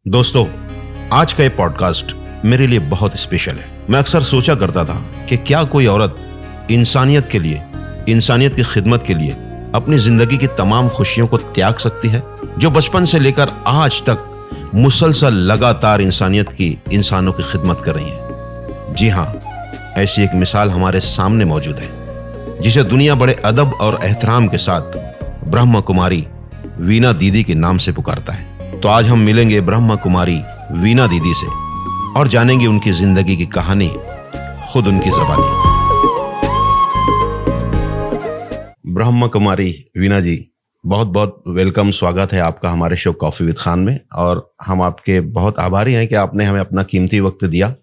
दोस्तों, आज का ये पॉडकास्ट मेरे लिए बहुत स्पेशल है। मैं अक्सर सोचा करता था कि क्या कोई औरत इंसानियत के लिए, इंसानियत की खिदमत के लिए अपनी जिंदगी की तमाम खुशियों को त्याग सकती है, जो बचपन से लेकर आज तक मुसलसल लगातार इंसानियत की, इंसानों की खिदमत कर रही है। जी हाँ, ऐसी एक मिसाल हमारे सामने मौजूद है, जिसे दुनिया बड़े अदब और एहतराम के साथ ब्रह्म कुमारी वीना दीदी के नाम से पुकारता है। तो आज हम मिलेंगे ब्रह्म कुमारी वीना दीदी से और जानेंगे उनकी जिंदगी की कहानी खुद उनकी ज़बानी। ब्रह्म कुमारी वीना जी, बहुत बहुत वेलकम, स्वागत है आपका हमारे शो कॉफ़ी विद खान में। और हम आपके बहुत आभारी हैं कि आपने हमें अपना कीमती वक्त दिया,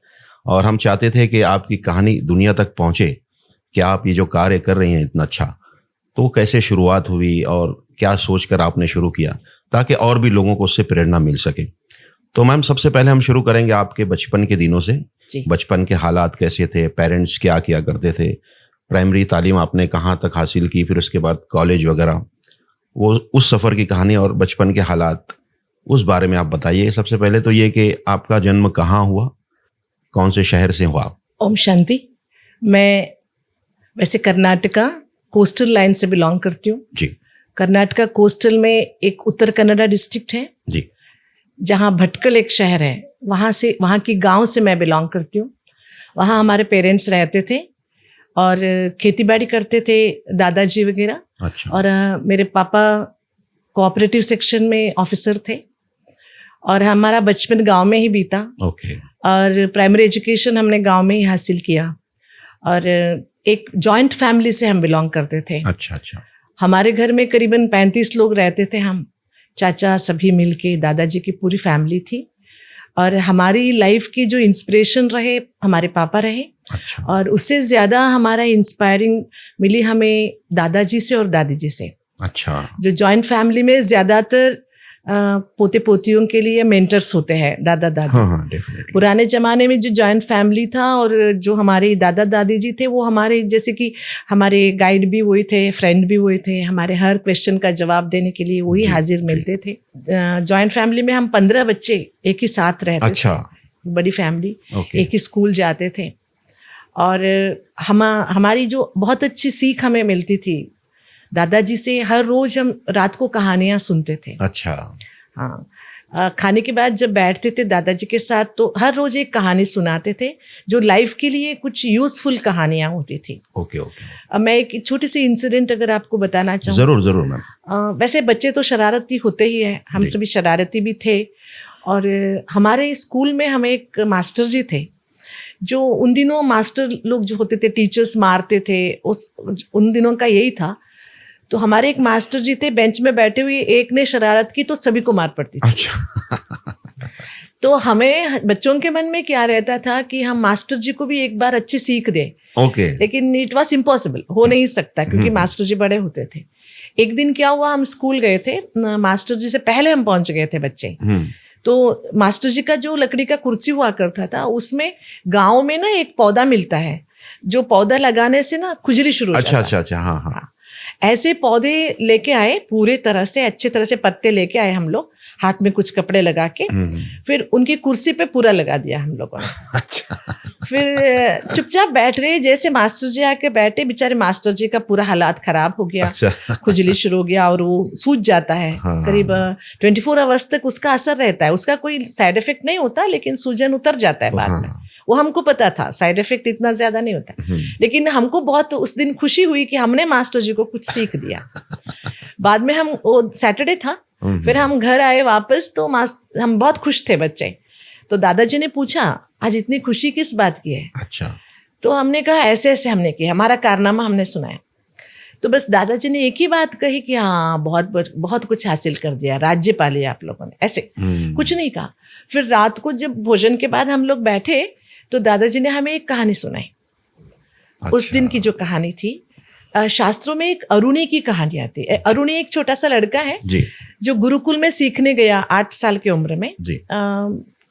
और हम चाहते थे कि आपकी कहानी दुनिया तक पहुंचे कि आप ये जो कार्य कर रही हैं इतना अच्छा, तो कैसे शुरुआत हुई और क्या सोचकर आपने शुरू किया, ताकि और भी लोगों को उससे प्रेरणा मिल सके। तो मैम, सबसे पहले हम शुरू करेंगे आपके बचपन के दिनों से। बचपन के हालात कैसे थे, पेरेंट्स क्या किया करते थे, प्राइमरी तालीम आपने कहाँ तक हासिल की, फिर उसके बाद कॉलेज वगैरह, वो उस सफ़र की कहानी और बचपन के हालात, उस बारे में आप बताइए। सबसे पहले तो ये कि आपका जन्म कहाँ हुआ, कौन से शहर से हुआ? ओम शांति। मैं वैसे कर्नाटका कोस्टल लाइन से बिलोंग करती हूँ जी। कर्नाटका कोस्टल में एक उत्तर कन्नड़ा डिस्ट्रिक्ट है जी। जहाँ भटकल एक शहर है, वहाँ की गांव से मैं बिलोंग करती हूँ। वहाँ हमारे पेरेंट्स रहते थे और खेती बाड़ी करते थे, दादाजी वगैरह। अच्छा। और मेरे पापा कोऑपरेटिव सेक्शन में ऑफिसर थे और हमारा बचपन गांव में ही बीता। ओके। और प्राइमरी एजुकेशन हमने गांव में ही हासिल किया और एक जॉइंट फैमिली से हम बिलोंग करते थे। अच्छा अच्छा। हमारे घर में करीबन 35 लोग रहते थे, हम चाचा सभी मिलके, दादाजी की पूरी फैमिली थी। और हमारी लाइफ की जो इंस्पिरेशन रहे हमारे पापा रहे। अच्छा। और उससे ज़्यादा हमारा इंस्पायरिंग मिली हमें दादाजी से और दादी जी से। अच्छा। जो जॉइंट फैमिली में ज़्यादातर पोते पोतियों के लिए मेंटर्स होते हैं, दादा दादी। हाँ, डेफिनेटली। पुराने ज़माने में जो जॉइंट फैमिली था और जो हमारे दादा दादी जी थे, वो हमारे जैसे कि हमारे गाइड भी वही थे, फ्रेंड भी वही थे, हमारे हर क्वेश्चन का जवाब देने के लिए वही हाजिर मिलते थे। जॉइंट फैमिली में हम 15 बच्चे एक ही साथ रहते अच्छा। थे, बड़ी फैमिली। Okay. एक ही स्कूल जाते थे और हमारी जो बहुत अच्छी सीख हमें मिलती थी दादाजी से। हर रोज हम रात को कहानियां सुनते थे। अच्छा। हाँ, खाने के बाद जब बैठते थे दादाजी के साथ, तो हर रोज एक कहानी सुनाते थे जो लाइफ के लिए कुछ यूजफुल कहानियां होती थी। Okay okay. अब मैं एक छोटी सी इंसिडेंट अगर आपको बताना चाहूँ। जरूर जरूर मैम। वैसे बच्चे तो शरारती होते ही हैं, हम सभी शरारती भी थे। और हमारे स्कूल में हमें एक मास्टर जी थे, जो उन दिनों मास्टर लोग जो होते थे, टीचर्स मारते थे, उन दिनों का यही था। तो हमारे एक मास्टर जी थे, बेंच में बैठे हुए एक ने शरारत की तो सभी को मार पड़ती थी। अच्छा। तो हमें बच्चों के मन में क्या रहता था कि हम मास्टर जी को भी एक बार अच्छी सीख दें। ओके। लेकिन इट वॉज इम्पॉसिबल, हो नहीं सकता, क्योंकि मास्टर जी बड़े होते थे। एक दिन क्या हुआ, हम स्कूल गए थे, मास्टर जी से पहले हम पहुंच गए थे बच्चे। तो मास्टर जी का जो लकड़ी का कुर्सी हुआ करता था, उसमें गाँव में ना एक पौधा मिलता है, जो पौधा लगाने से ना खुजली शुरू हो जाता है। अच्छा अच्छा अच्छा। हाँ हाँ। ऐसे पौधे लेके आए, पूरे तरह से अच्छे तरह से पत्ते लेके आए हम लोग, हाथ में कुछ कपड़े लगा के। फिर उनकी कुर्सी पे पूरा लगा दिया हम लोगों ने। अच्छा। फिर चुपचाप बैठ गए। जैसे मास्टर जी आके बैठे, बेचारे मास्टर जी का पूरा हालात खराब हो गया। अच्छा। खुजली शुरू हो गया और वो सूज जाता है। हाँ। करीब 24 आवर्स तक उसका असर रहता है। उसका कोई साइड इफेक्ट नहीं होता, लेकिन सूजन उतर जाता है बाद में। वो हमको पता था, साइड इफेक्ट इतना ज्यादा नहीं होता। लेकिन हमको बहुत उस दिन खुशी हुई कि हमने मास्टर जी को कुछ सीख दिया। बाद में हम, वो सैटरडे था, फिर हम घर आए वापस, तो हम बहुत खुश थे बच्चे। तो दादाजी ने पूछा, आज इतनी खुशी किस बात की है? अच्छा। तो हमने कहा ऐसे ऐसे हमने किया, हमारा कारनामा हमने सुनाया। तो बस दादाजी ने एक ही बात कही कि हाँ, बहुत बहुत कुछ हासिल कर दिया, राज्य पा लिया आप लोगों ने, ऐसे कुछ नहीं कहा। फिर रात को जब भोजन के बाद हम लोग बैठे, तो दादाजी ने हमें एक कहानी सुनाई। अच्छा। उस दिन की जो कहानी थी, शास्त्रों में एक अरुणी की कहानी आती है। अरुणी एक छोटा सा लड़का है जी, जो गुरुकुल में सीखने गया 8 साल की उम्र में जी।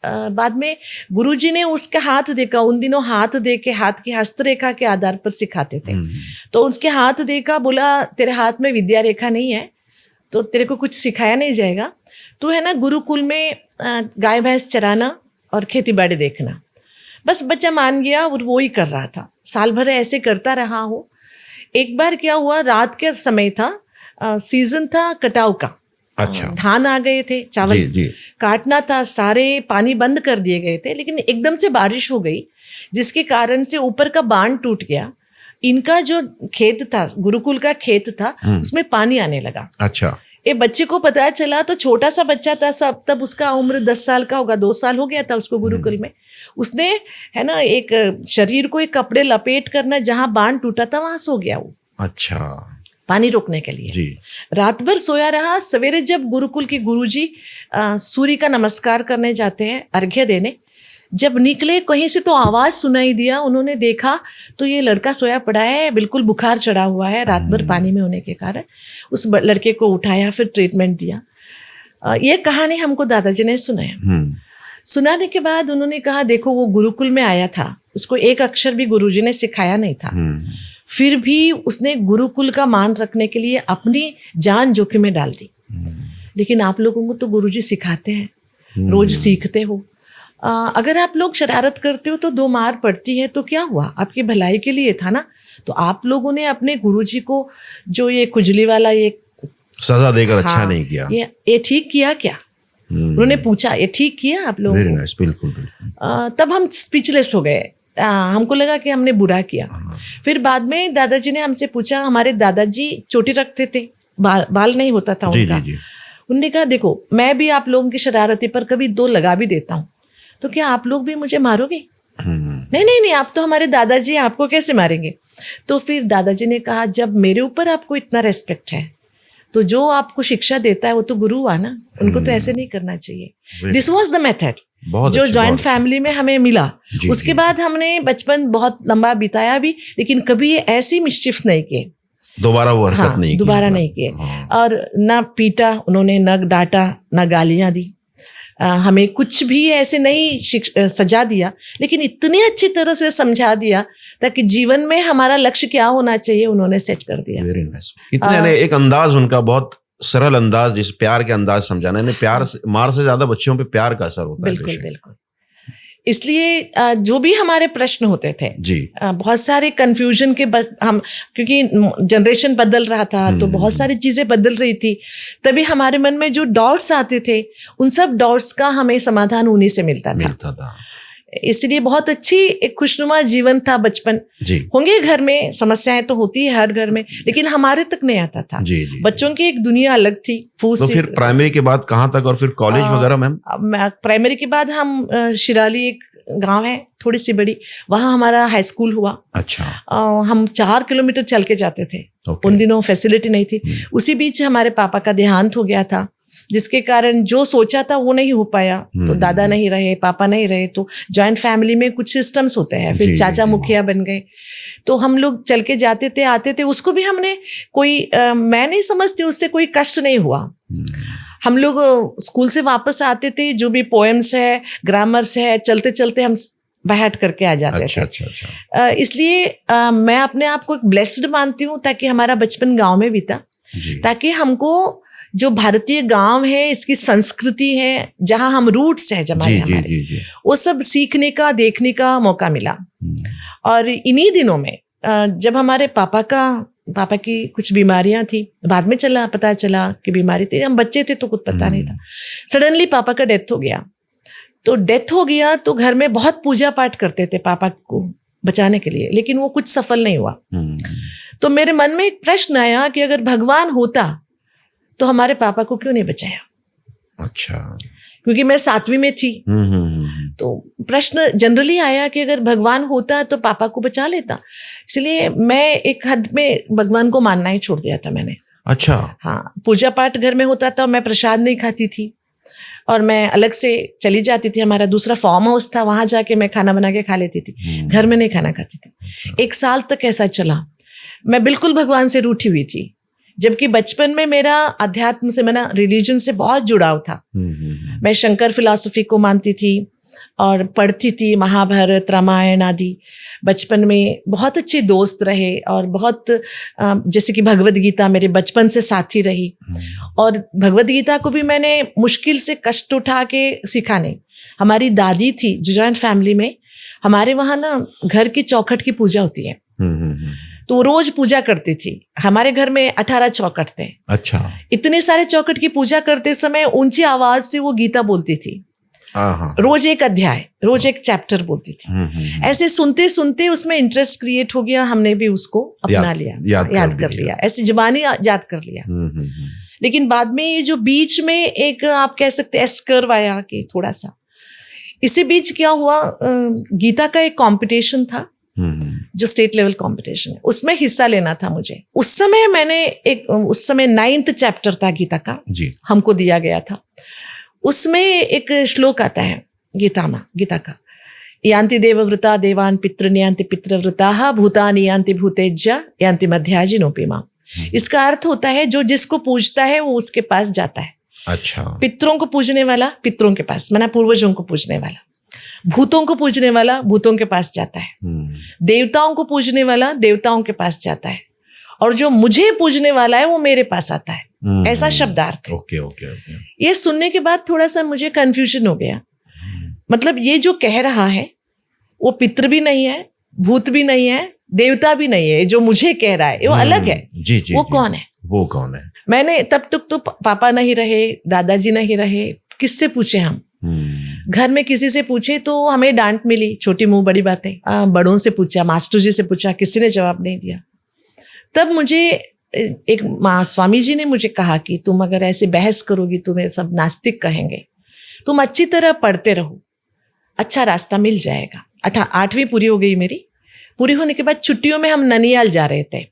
बाद में गुरुजी ने उसका हाथ देखा। उन दिनों हाथ दे के, हाथ की हस्तरेखा के आधार पर सिखाते थे। तो उसके हाथ देखा, बोला तेरे हाथ में विद्या रेखा नहीं है, तो तेरे को कुछ सिखाया नहीं जाएगा। तो है ना, गुरुकुल में गाय भैंस चराना और खेती बाड़ी देखना। बस बच्चा मान गया और वो ही कर रहा था, साल भर ऐसे करता रहा हो। एक बार क्या हुआ, रात के समय था, सीजन था कटाव का। अच्छा। धान आ गए थे, चावल जी। काटना था, सारे पानी बंद कर दिए गए थे, लेकिन एकदम से बारिश हो गई जिसके कारण से ऊपर का बांध टूट गया। इनका जो खेत था, गुरुकुल का खेत था, उसमें पानी आने लगा। अच्छा। ये बच्चे को पता चला तो छोटा सा बच्चा था सब, तब उसका उम्र 10 साल का होगा, 2 साल हो गया था उसको गुरुकुल में। उसने है ना एक शरीर को एक कपड़े लपेट करना, जहां बांध टूटा था वहां सो गया वो। अच्छा। पानी रोकने के लिए जी। रात भर सोया रहा। सवेरे जब गुरुकुल के गुरुजी सूर्य का नमस्कार करने जाते हैं, अर्घ्य देने, जब निकले कहीं से तो आवाज सुनाई दिया। उन्होंने देखा तो ये लड़का सोया पड़ा है, बिल्कुल बुखार चढ़ा हुआ है रात भर पानी में होने के कारण। उस लड़के को उठाया, फिर ट्रीटमेंट दिया। ये कहानी हमको दादाजी ने सुनाया। सुनाने के बाद उन्होंने कहा, देखो वो गुरुकुल में आया था, उसको एक अक्षर भी गुरुजी ने सिखाया नहीं था, फिर भी उसने गुरुकुल का मान रखने के लिए अपनी जान जोखिम में डाल दी। लेकिन आप लोगों को तो गुरुजी सिखाते हैं, रोज सीखते हो। अगर आप लोग शरारत करते हो तो 2 मार पड़ती है, तो क्या हुआ, आपकी भलाई के लिए था ना। तो आप लोगों ने अपने गुरुजी को जो ये खुजली वाला ये सजा देकर अच्छा नहीं किया, ये ठीक किया क्या? उन्होंने पूछा, ये ठीक किया आप लोगों वेरी को? नाइस, बिल्कुल। तब हम स्पीचलेस हो गए। हमको लगा कि हमने बुरा किया। फिर बाद में दादाजी ने हमसे पूछा, हमारे दादाजी चोटी रखते थे, बाल नहीं होता था उनका। जी। उन्होंने कहा, देखो मैं भी आप लोगों की शरारती पर कभी 2 लगा भी देता हूँ, तो क्या आप लोग भी मुझे मारोगे? नहीं, आप तो हमारे दादाजी, आपको कैसे मारेंगे? तो फिर दादाजी ने कहा, जब मेरे ऊपर आपको इतना रेस्पेक्ट है तो जो आपको शिक्षा देता है वो तो गुरु हुआ ना, उनको तो ऐसे नहीं करना चाहिए। दिस वॉज द मेथड जो जॉइंट फैमिली में हमें मिला। उसके बाद हमने बचपन बहुत लंबा बिताया भी, लेकिन कभी ऐसी मिस्चिफ्स नहीं किए, दोबारा वो हरकत नहीं की, दोबारा नहीं किए। और ना पीटा उन्होंने, ना डांटा, ना गालियां दी, हमें कुछ भी ऐसे नहीं सजा दिया, लेकिन इतनी अच्छी तरह से समझा दिया ताकि जीवन में हमारा लक्ष्य क्या होना चाहिए उन्होंने सेट कर दिया। Very nice. कितने एक अंदाज उनका, बहुत सरल अंदाज, जिस प्यार के अंदाज समझाना है। प्यार से, मार से ज्यादा बच्चों पे प्यार का असर होता है। बिल्कुल। इसलिए जो भी हमारे प्रश्न होते थे जी, बहुत सारे कंफ्यूजन के हम, क्योंकि जनरेशन बदल रहा था तो बहुत सारी चीजें बदल रही थी, तभी हमारे मन में जो डाउट्स आते थे उन सब डाउट्स का हमें समाधान उन्हीं से मिलता था। इसलिए बहुत अच्छी एक खुशनुमा जीवन था बचपन। होंगे घर में समस्याएं तो होती है हर घर में, लेकिन हमारे तक नहीं आता था। बच्चों की एक दुनिया अलग थी। तो फिर प्राइमरी के बाद कहाँ तक, और फिर कॉलेज वगैरह? मैम प्राइमरी के बाद हम शिराली, एक गांव है थोड़ी सी बड़ी, वहाँ हमारा हाई स्कूल हुआ। अच्छा। हम 4 किलोमीटर चल के जाते थे। उन दिनों फैसिलिटी नहीं थी। उसी बीच हमारे पापा का देहांत हो गया था, जिसके कारण जो सोचा था वो नहीं हो पाया। तो दादा नहीं रहे, पापा नहीं रहे, तो जॉइंट फैमिली में कुछ सिस्टम्स होते हैं। फिर चाचा मुखिया बन गए, तो हम लोग चल के जाते थे, आते थे। उसको भी हमने कोई मैं नहीं समझती उससे कोई कष्ट नहीं हुआ। हम लोग स्कूल से वापस आते थे, जो भी पोएम्स है, ग्रामर्स है, चलते चलते हम बैठ करके आ जाते थे। अच्छा। इसलिए मैं अपने आप को एक ब्लेस्ड मानती हूँ, ताकि हमारा बचपन गांव में बीता, ताकि हमको जो भारतीय गांव है, इसकी संस्कृति है, जहां हम रूट्स है हमारे, वो सब सीखने का, देखने का मौका मिला। और इन्हीं दिनों में जब हमारे पापा की कुछ बीमारियां थी, बाद में पता चला कि बीमारी थी, हम बच्चे थे तो कुछ पता नहीं था। सडनली पापा का डेथ हो गया। तो घर में बहुत पूजा पाठ करते थे पापा को बचाने के लिए, लेकिन वो कुछ सफल नहीं हुआ। तो मेरे मन में एक प्रश्न आया कि अगर भगवान होता तो हमारे पापा को क्यों नहीं बचाया? अच्छा। क्योंकि मैं 7वीं में थी। तो प्रश्न जनरली आया कि अगर भगवान होता तो पापा को बचा लेता। इसलिए मैं एक हद में भगवान को मानना ही छोड़ दिया था मैंने। अच्छा। हाँ, पूजा पाठ घर में होता था, मैं प्रसाद नहीं खाती थी और मैं अलग से चली जाती थी। हमारा दूसरा फार्म हाउस था, वहां जाके मैं खाना बना के खा लेती थी, घर में नहीं खाना खाती थी। 1 साल तक ऐसा चला। मैं बिल्कुल भगवान से रूठी हुई थी, जबकि बचपन में मेरा अध्यात्म से, मेरा रिलीजन से बहुत जुड़ाव था। मैं शंकर फिलॉसफी को मानती थी, और पढ़ती थी महाभारत रामायण आदि। बचपन में बहुत अच्छे दोस्त रहे और बहुत जैसे कि भगवद गीता मेरे बचपन से साथी रही। और भगवद गीता को भी मैंने मुश्किल से कष्ट उठा के सीखा नहीं। हमारी दादी थी, जो जॉइंट फैमिली में हमारे वहाँ ना घर की चौखट की पूजा होती है, तो रोज पूजा करती थी। हमारे घर में 18 चौखट थे। अच्छा। इतने सारे चौखट की पूजा करते समय ऊंची आवाज से वो गीता बोलती थी। रोज एक अध्याय, रोज एक चैप्टर बोलती थी। ऐसे सुनते सुनते उसमें इंटरेस्ट क्रिएट हो गया, हमने भी उसको अपना लिया, याद कर लिया, ऐसी जुबानी याद कर लिया। लेकिन बाद में ये जो बीच में एक आप कह सकते एस कर्व आया कि थोड़ा सा, इसी बीच क्या हुआ, गीता का एक कंपटीशन था जो स्टेट लेवल कंपटीशन है, उसमें हिस्सा लेना था मुझे। उस समय 9th चैप्टर था गीता का जी, हमको दिया गया था। उसमें एक श्लोक आता है गीता का, यान्ति देवव्रता देवान् पितॄन् यान्ति पितृव्रताः भूतानि यान्ति भूतेज्य यान्ति मध्याजिनोपिमा। इसका अर्थ होता है जो जिसको पूजता है वो उसके पास जाता है। अच्छा। पितरों को पूजने वाला पितरों के पास, माना पूर्वजों को पूजने वाला, भूतों को पूजने वाला भूतों के पास जाता है, देवताओं को पूजने वाला देवताओं के पास जाता है, और जो मुझे पूजने वाला है वो मेरे पास आता है। ऐसा शब्दार्थ है। ओके। ये सुनने के बाद थोड़ा सा मुझे कंफ्यूजन हो गया। मतलब ये जो कह रहा है वो पितृ भी नहीं है, भूत भी नहीं है, देवता भी नहीं है, जो मुझे कह रहा है वो अलग है। जी, वो कौन है? वो कौन है? मैंने तब तक तो पापा नहीं रहे, दादाजी नहीं रहे, किससे पूछे हम? घर में किसी से पूछे तो हमें डांट मिली, छोटी मुंह बड़ी बातें। बड़ों से पूछा, मास्टर जी से पूछा, किसी ने जवाब नहीं दिया। तब मुझे एक स्वामी जी ने मुझे कहा कि तुम अगर ऐसे बहस करोगी तुम्हें सब नास्तिक कहेंगे, तुम अच्छी तरह पढ़ते रहो, अच्छा रास्ता मिल जाएगा। 8वीं पूरी हो गई मेरी। पूरी होने के बाद छुट्टियों में हम ननियाल जा रहे थे,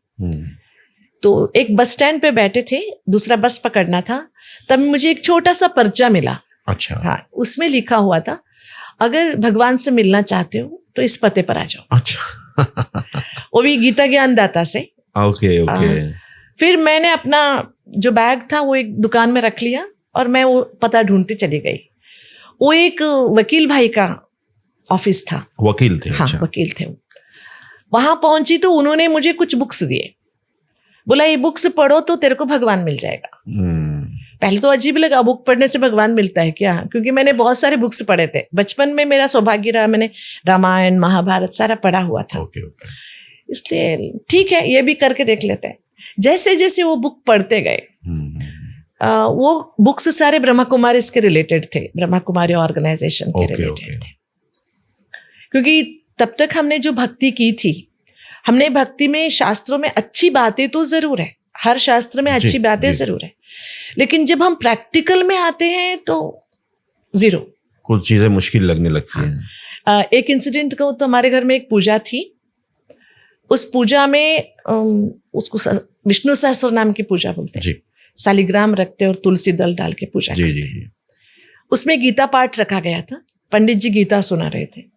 तो एक बस स्टैंड पे बैठे थे, दूसरा बस पकड़ना था। तब मुझे एक छोटा सा पर्चा मिला। अच्छा। हाँ, उसमें लिखा हुआ था, अगर भगवान से मिलना चाहते हो तो इस पते पर आ जाओ। अच्छा। वो भी गीता ज्ञानदाता से। ओके। फिर मैंने अपना जो बैग था वो एक दुकान में रख लिया और मैं वो पता ढूंढती चली गई। वो एक वकील भाई का ऑफिस था। वकील थे? हाँ, अच्छा। वकील थे। वहां पहुंची तो उन्होंने मुझे कुछ बुक्स दिए, बोला ये बुक्स पढ़ो तो तेरे को भगवान मिल जाएगा। पहले तो अजीब लगा, बुक पढ़ने से भगवान मिलता है क्या? क्योंकि मैंने बहुत सारे बुक्स पढ़े थे बचपन में, मेरा सौभाग्य रहा, मैंने रामायण महाभारत सारा पढ़ा हुआ था। इसलिए ठीक है, ये भी करके देख लेते हैं। जैसे जैसे वो बुक पढ़ते गए, वो बुक्स सारे ब्रह्मा कुमारी इसके रिलेटेड थे, ब्रह्मा कुमारी ऑर्गेनाइजेशन के रिलेटेड थे। क्योंकि तब तक हमने जो भक्ति की थी, हमने भक्ति में शास्त्रों में अच्छी बातें तो जरूर है, हर शास्त्र में अच्छी बातें जरूर है, लेकिन जब हम प्रैक्टिकल में आते हैं तो जीरो, कुछ चीजें मुश्किल लगने लगती हैं। एक इंसिडेंट कहूं तो हमारे घर में एक पूजा थी। उस पूजा में उसको विष्णु सहस्त्र नाम की पूजा बोलते हैं। शालिग्राम रखते और तुलसी दल डाल के पूजा करते हैं। उसमें गीता पाठ रखा गया था, पंडित जी गीता सुना रहे थे।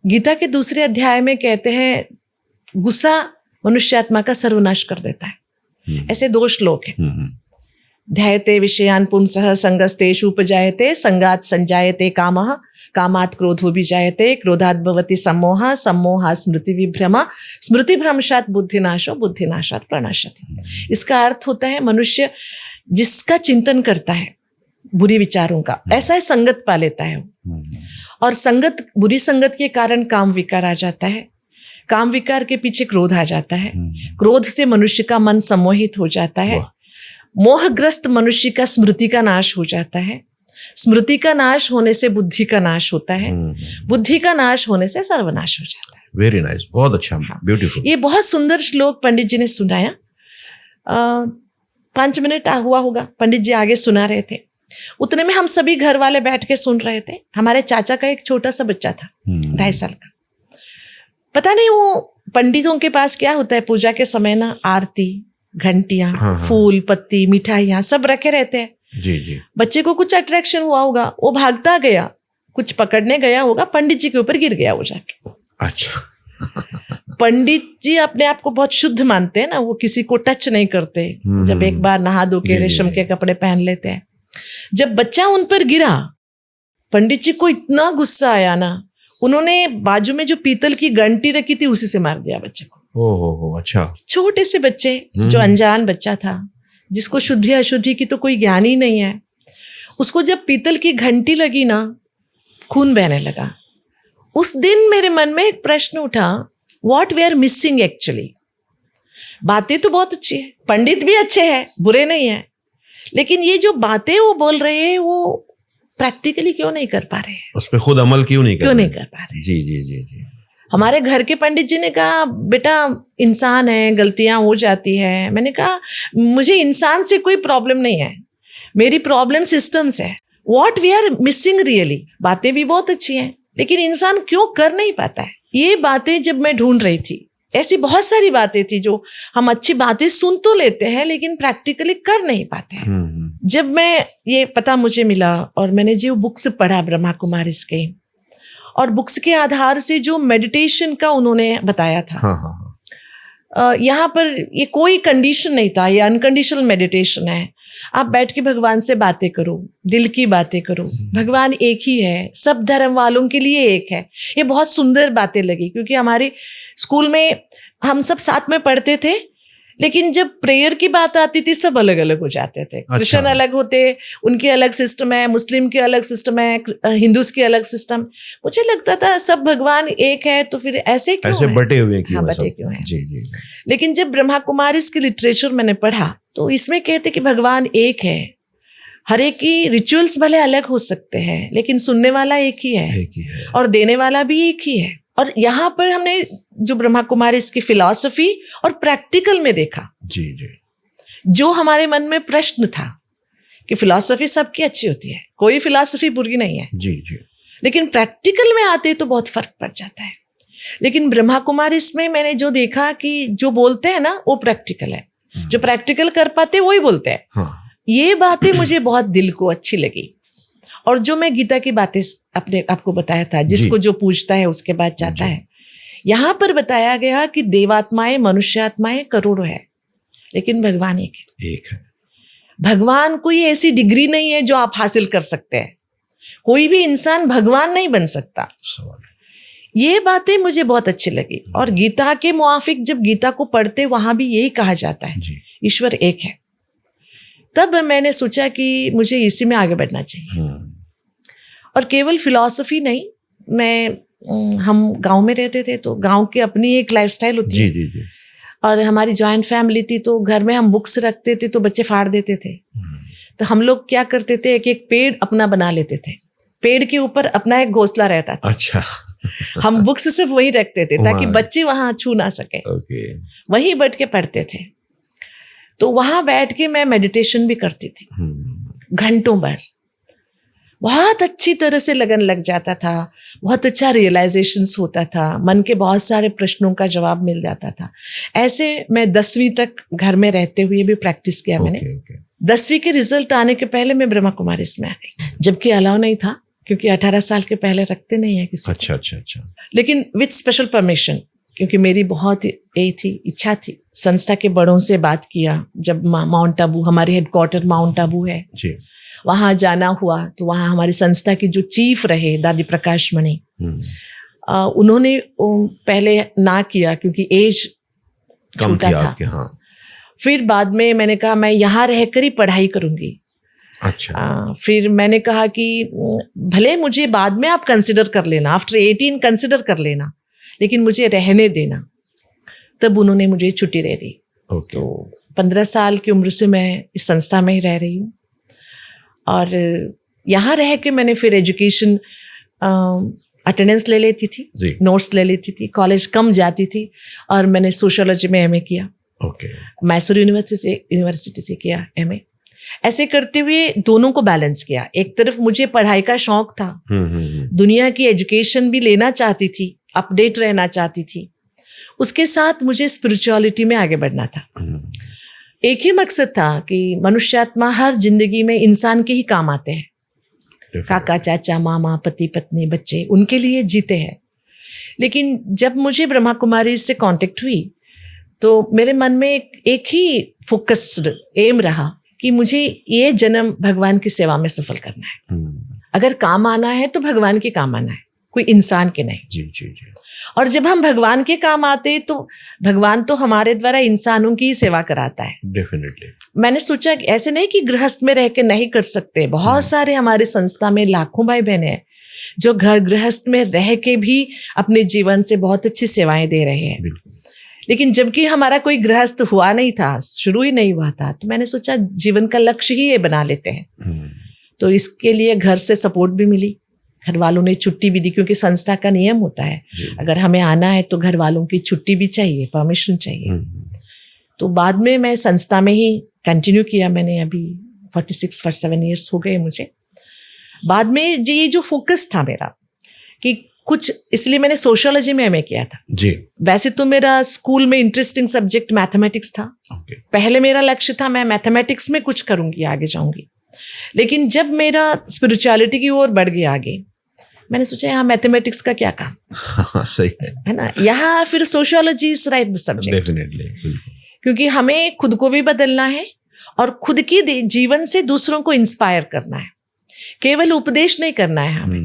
गीता के दूसरे अध्याय में कहते हैं गुस्सा मनुष्यात्मा का सर्वनाश कर देता है। ऐसे 2 श्लोक हैं। ध्यायते विषयान् पुंसः संगस्तेषु उपजायते संगात् संजायते कामः कामात् क्रोधो विजायते क्रोधात् भवति सम्मोहः सम्मोहात् स्मृति विभ्रमः स्मृति भ्रंशात् बुद्धिनाशो बुद्धिनाशात् प्रणश्यति। इसका अर्थ होता है मनुष्य जिसका चिंतन करता है बुरी विचारों का, ऐसा है संगत पा लेता है। और संगत, बुरी संगत के कारण काम विकार आ जाता है, काम विकार के पीछे क्रोध आ जाता है, क्रोध से मनुष्य का मन सम्मोहित हो जाता है, मोहग्रस्त मनुष्य का स्मृति का नाश हो जाता है, स्मृति का नाश होने से बुद्धि का नाश होता है, बुद्धि का नाश होने से सर्वनाश हो जाता है। वेरी नाइस, बहुत अच्छा, ब्यूटीफुल। ये बहुत सुंदर श्लोक पंडित जी ने सुनाया। 5 मिनट हुआ होगा, पंडित जी आगे सुना रहे थे। उतने में हम सभी घर वाले बैठ के सुन रहे थे। हमारे चाचा का एक छोटा सा बच्चा था, 2.5 साल का। पता नहीं वो पंडितों के पास क्या होता है, पूजा के समय ना आरती, घंटियां, फूल, पत्ती, मिठाइयां सब रखे रहते हैं। जी। बच्चे को कुछ अट्रैक्शन हुआ होगा, वो भागता गया, कुछ पकड़ने गया होगा, पंडित जी के ऊपर गिर गया वो जाके। अच्छा। पंडित जी अपने आप को बहुत शुद्ध मानते हैं ना, वो किसी को टच नहीं करते। जब एक बार नहा धो के रेशम के कपड़े पहन लेते हैं। जब बच्चा उन पर गिरा, पंडित जी को इतना गुस्सा आया ना, उन्होंने बाजू में जो पीतल की घंटी रखी थी उसी से मार दिया बच्चे को। ओहो, अच्छा। छोटे से बच्चे, जो अनजान बच्चा था, जिसको शुद्धि अशुद्धि की तो कोई ज्ञान ही नहीं है, उसको जब पीतल की घंटी लगी ना, खून बहने लगा। उस दिन मेरे मन में एक प्रश्न उठा, what we are missing actually. बातें तो बहुत अच्छी है, पंडित भी अच्छे हैं, बुरे नहीं है, लेकिन ये जो बातें वो बोल रहे हैं वो प्रैक्टिकली क्यों नहीं कर पा रहे हैं, उस पर खुद अमल क्यों नहीं नहीं कर पा रहे। जी जी जी जी। हमारे घर के पंडित जी ने कहा, बेटा इंसान है, गलतियां हो जाती है। मैंने कहा, मुझे इंसान से कोई प्रॉब्लम नहीं है, मेरी प्रॉब्लम सिस्टम्स है। What we are missing really, बातें भी बहुत अच्छी हैं, लेकिन इंसान क्यों कर नहीं पाता है। ये बातें जब मैं ढूंढ रही थी, ऐसी बहुत सारी बातें थी जो हम अच्छी बातें सुन तो लेते हैं लेकिन प्रैक्टिकली कर नहीं पाते हैं। जब मैं ये पता मुझे मिला और मैंने जो बुक्स पढ़ा ब्रह्मा कुमारीज के, और बुक्स के आधार से जो मेडिटेशन का उन्होंने बताया था, यहाँ पर ये कोई कंडीशन नहीं था, ये अनकंडीशनल मेडिटेशन है। आप बैठ के भगवान से बातें करो, दिल की बातें करो, भगवान एक ही है, सब धर्म वालों के लिए एक है। ये बहुत सुंदर बातें लगी, क्योंकि हमारे स्कूल में हम सब साथ में पढ़ते थे, लेकिन जब प्रेयर की बात आती थी सब अलग अलग हो जाते थे। अच्छा। क्रिश्चियन अलग होते, उनके अलग सिस्टम है, मुस्लिम के अलग सिस्टम है, हिंदूज के अलग सिस्टम। मुझे लगता था सब भगवान एक है, तो फिर ऐसे क्यों ऐसे बटे हुए क्यों? हाँ, बटे क्यों है। जी जी। लेकिन जब ब्रह्मा कुमारीज की लिटरेचर मैंने पढ़ा तो इसमें कहते कि भगवान एक है, हर एक की रिचुअल्स भले अलग हो सकते हैं लेकिन सुनने वाला एक ही है, और देने वाला भी एक ही है। और यहाँ पर हमने जो ब्रह्मा कुमारी इसकी फिलॉसफी और प्रैक्टिकल में देखा, जी जी, जो हमारे मन में प्रश्न था कि फिलॉसफी सबकी अच्छी होती है, कोई फिलॉसफी बुरी नहीं है, जी जी, लेकिन प्रैक्टिकल में आते तो बहुत फर्क पड़ जाता है। लेकिन ब्रह्मा कुमारी इसमें मैंने जो देखा कि जो बोलते हैं ना वो प्रैक्टिकल है, जो प्रैक्टिकल कर पाते वही बोलते हैं। हाँ। ये बातें मुझे बहुत दिल को अच्छी लगी। और जो मैं गीता की बातें आपको बताया था, जिसको जो पूछता है उसके बाद जाता है, यहाँ पर बताया गया कि देवात्माएं मनुष्यात्माएं करोड़ों है, लेकिन भगवान एक है। भगवान कोई ऐसी डिग्री नहीं है जो आप हासिल कर सकते हैं, कोई भी इंसान भगवान नहीं बन सकता। ये बातें मुझे बहुत अच्छी लगी। और गीता के मुआफिक जब गीता को पढ़ते वहां भी यही कहा जाता है, ईश्वर एक है। तब मैंने सोचा कि मुझे इसी में आगे बढ़ना चाहिए। और केवल फिलॉसफी नहीं, हम गांव में रहते थे तो गांव की अपनी एक लाइफस्टाइल होती है। जी, जी। और हमारी जॉइंट फैमिली थी तो घर में हम बुक्स रखते थे तो बच्चे फाड़ देते थे। तो हम लोग क्या करते थे, एक एक पेड़ अपना बना लेते थे, पेड़ के ऊपर अपना एक घोंसला रहता था। अच्छा। हम बुक्स सिर्फ वही रखते थे ताकि बच्चे वहां छू ना सके। वहीं बैठ के पढ़ते थे। तो वहां बैठ के मैं मेडिटेशन भी करती थी घंटों भर। बहुत अच्छी तरह से लगन लग जाता था, बहुत अच्छा रियलाइजेशंस होता था, मन के बहुत सारे प्रश्नों का जवाब मिल जाता था। ऐसे मैं 10वीं तक घर में रहते हुए भी प्रैक्टिस किया मैंने। 10वीं के रिजल्ट आने के पहले मैं ब्रह्मा कुमारीज में आ गई, जबकि अलाउ नहीं था क्योंकि 18 साल के पहले रखते नहीं है किसी। अच्छा अच्छा अच्छा। लेकिन विथ स्पेशल परमिशन, क्योंकि मेरी बहुत इच्छा थी। संस्था के बड़ों से बात किया, जब माउंट आबू, हमारे हेडक्वार्टर माउंट आबू है जी, वहां जाना हुआ तो वहां हमारी संस्था की जो चीफ रहे दादी प्रकाश मणि, उन्होंने पहले ना किया क्योंकि एज छोटा था। हाँ। फिर बाद में मैंने कहा मैं यहाँ रहकर ही पढ़ाई करूंगी। अच्छा। फिर मैंने कहा कि भले मुझे बाद में आप कंसिडर कर लेना, आफ्टर 18 कंसिडर कर लेना, लेकिन मुझे रहने देना। तब उन्होंने मुझे छुट्टी दे दी। तो 15 साल की उम्र से मैं इस संस्था में ही रह रही हूँ। और यहाँ रह के मैंने फिर एजुकेशन अटेंडेंस ले लेती थी, नोट्स ले लेती थी, कॉलेज कम जाती थी, और मैंने सोशियोलॉजी में एमए किया। मैसूर यूनिवर्सिटी से किया एमए। ऐसे करते हुए दोनों को बैलेंस किया। एक तरफ मुझे पढ़ाई का शौक था, दुनिया की एजुकेशन भी लेना चाहती थी, अपडेट रहना चाहती थी, उसके साथ मुझे स्पिरिचुअलिटी में आगे बढ़ना था। एक ही मकसद था कि मनुष्यात्मा हर जिंदगी में इंसान के ही काम आते हैं। काका चाचा मामा पति पत्नी बच्चे उनके लिए जीते हैं। लेकिन जब मुझे ब्रह्मा कुमारी से कांटेक्ट हुई तो मेरे मन में एक ही फोकस्ड एम रहा कि मुझे ये जन्म भगवान की सेवा में सफल करना है। अगर काम आना है तो भगवान के काम आना है, कोई इंसान के नहीं। जी जी जी। और जब हम भगवान के काम आते हैं तो भगवान तो हमारे द्वारा इंसानों की ही सेवा कराता है। डेफिनेटली। मैंने सोचा कि ऐसे नहीं कि गृहस्थ में रह के नहीं कर सकते, बहुत सारे हमारे संस्था में लाखों भाई बहने हैं जो घर गृहस्थ में रह के भी अपने जीवन से बहुत अच्छी सेवाएं दे रहे हैं। लेकिन जबकि हमारा कोई गृहस्थ हुआ नहीं था, शुरू ही नहीं हुआ था, तो मैंने सोचा जीवन का लक्ष्य ही ये बना लेते हैं। तो इसके लिए घर से सपोर्ट भी मिली, घर वालों ने छुट्टी भी दी, क्योंकि संस्था का नियम होता है अगर हमें आना है तो घर वालों की छुट्टी भी चाहिए, परमिशन चाहिए। तो बाद में मैं संस्था में ही कंटिन्यू किया। मैंने अभी 47 ईयर्स हो गए मुझे। बाद में ये जो फोकस था मेरा कि कुछ, इसलिए मैंने सोशियोलॉजी में एमए किया था जी। वैसे तो मेरा स्कूल में इंटरेस्टिंग सब्जेक्ट मैथमेटिक्स था। पहले मेरा लक्ष्य था मैं मैथमेटिक्स में कुछ करूंगी, आगे जाऊंगी। लेकिन जब मेरा स्पिरिचुअलिटी की ओर बढ़ गया आगे, मैंने सोचा यहाँ मैथमेटिक्स का क्या काम। सही है ना, यहाँ फिर sociology is right the subject. Definitely. क्योंकि हमें खुद को भी बदलना है और खुद की जीवन से दूसरों को इंस्पायर करना है, केवल उपदेश नहीं करना है हमें,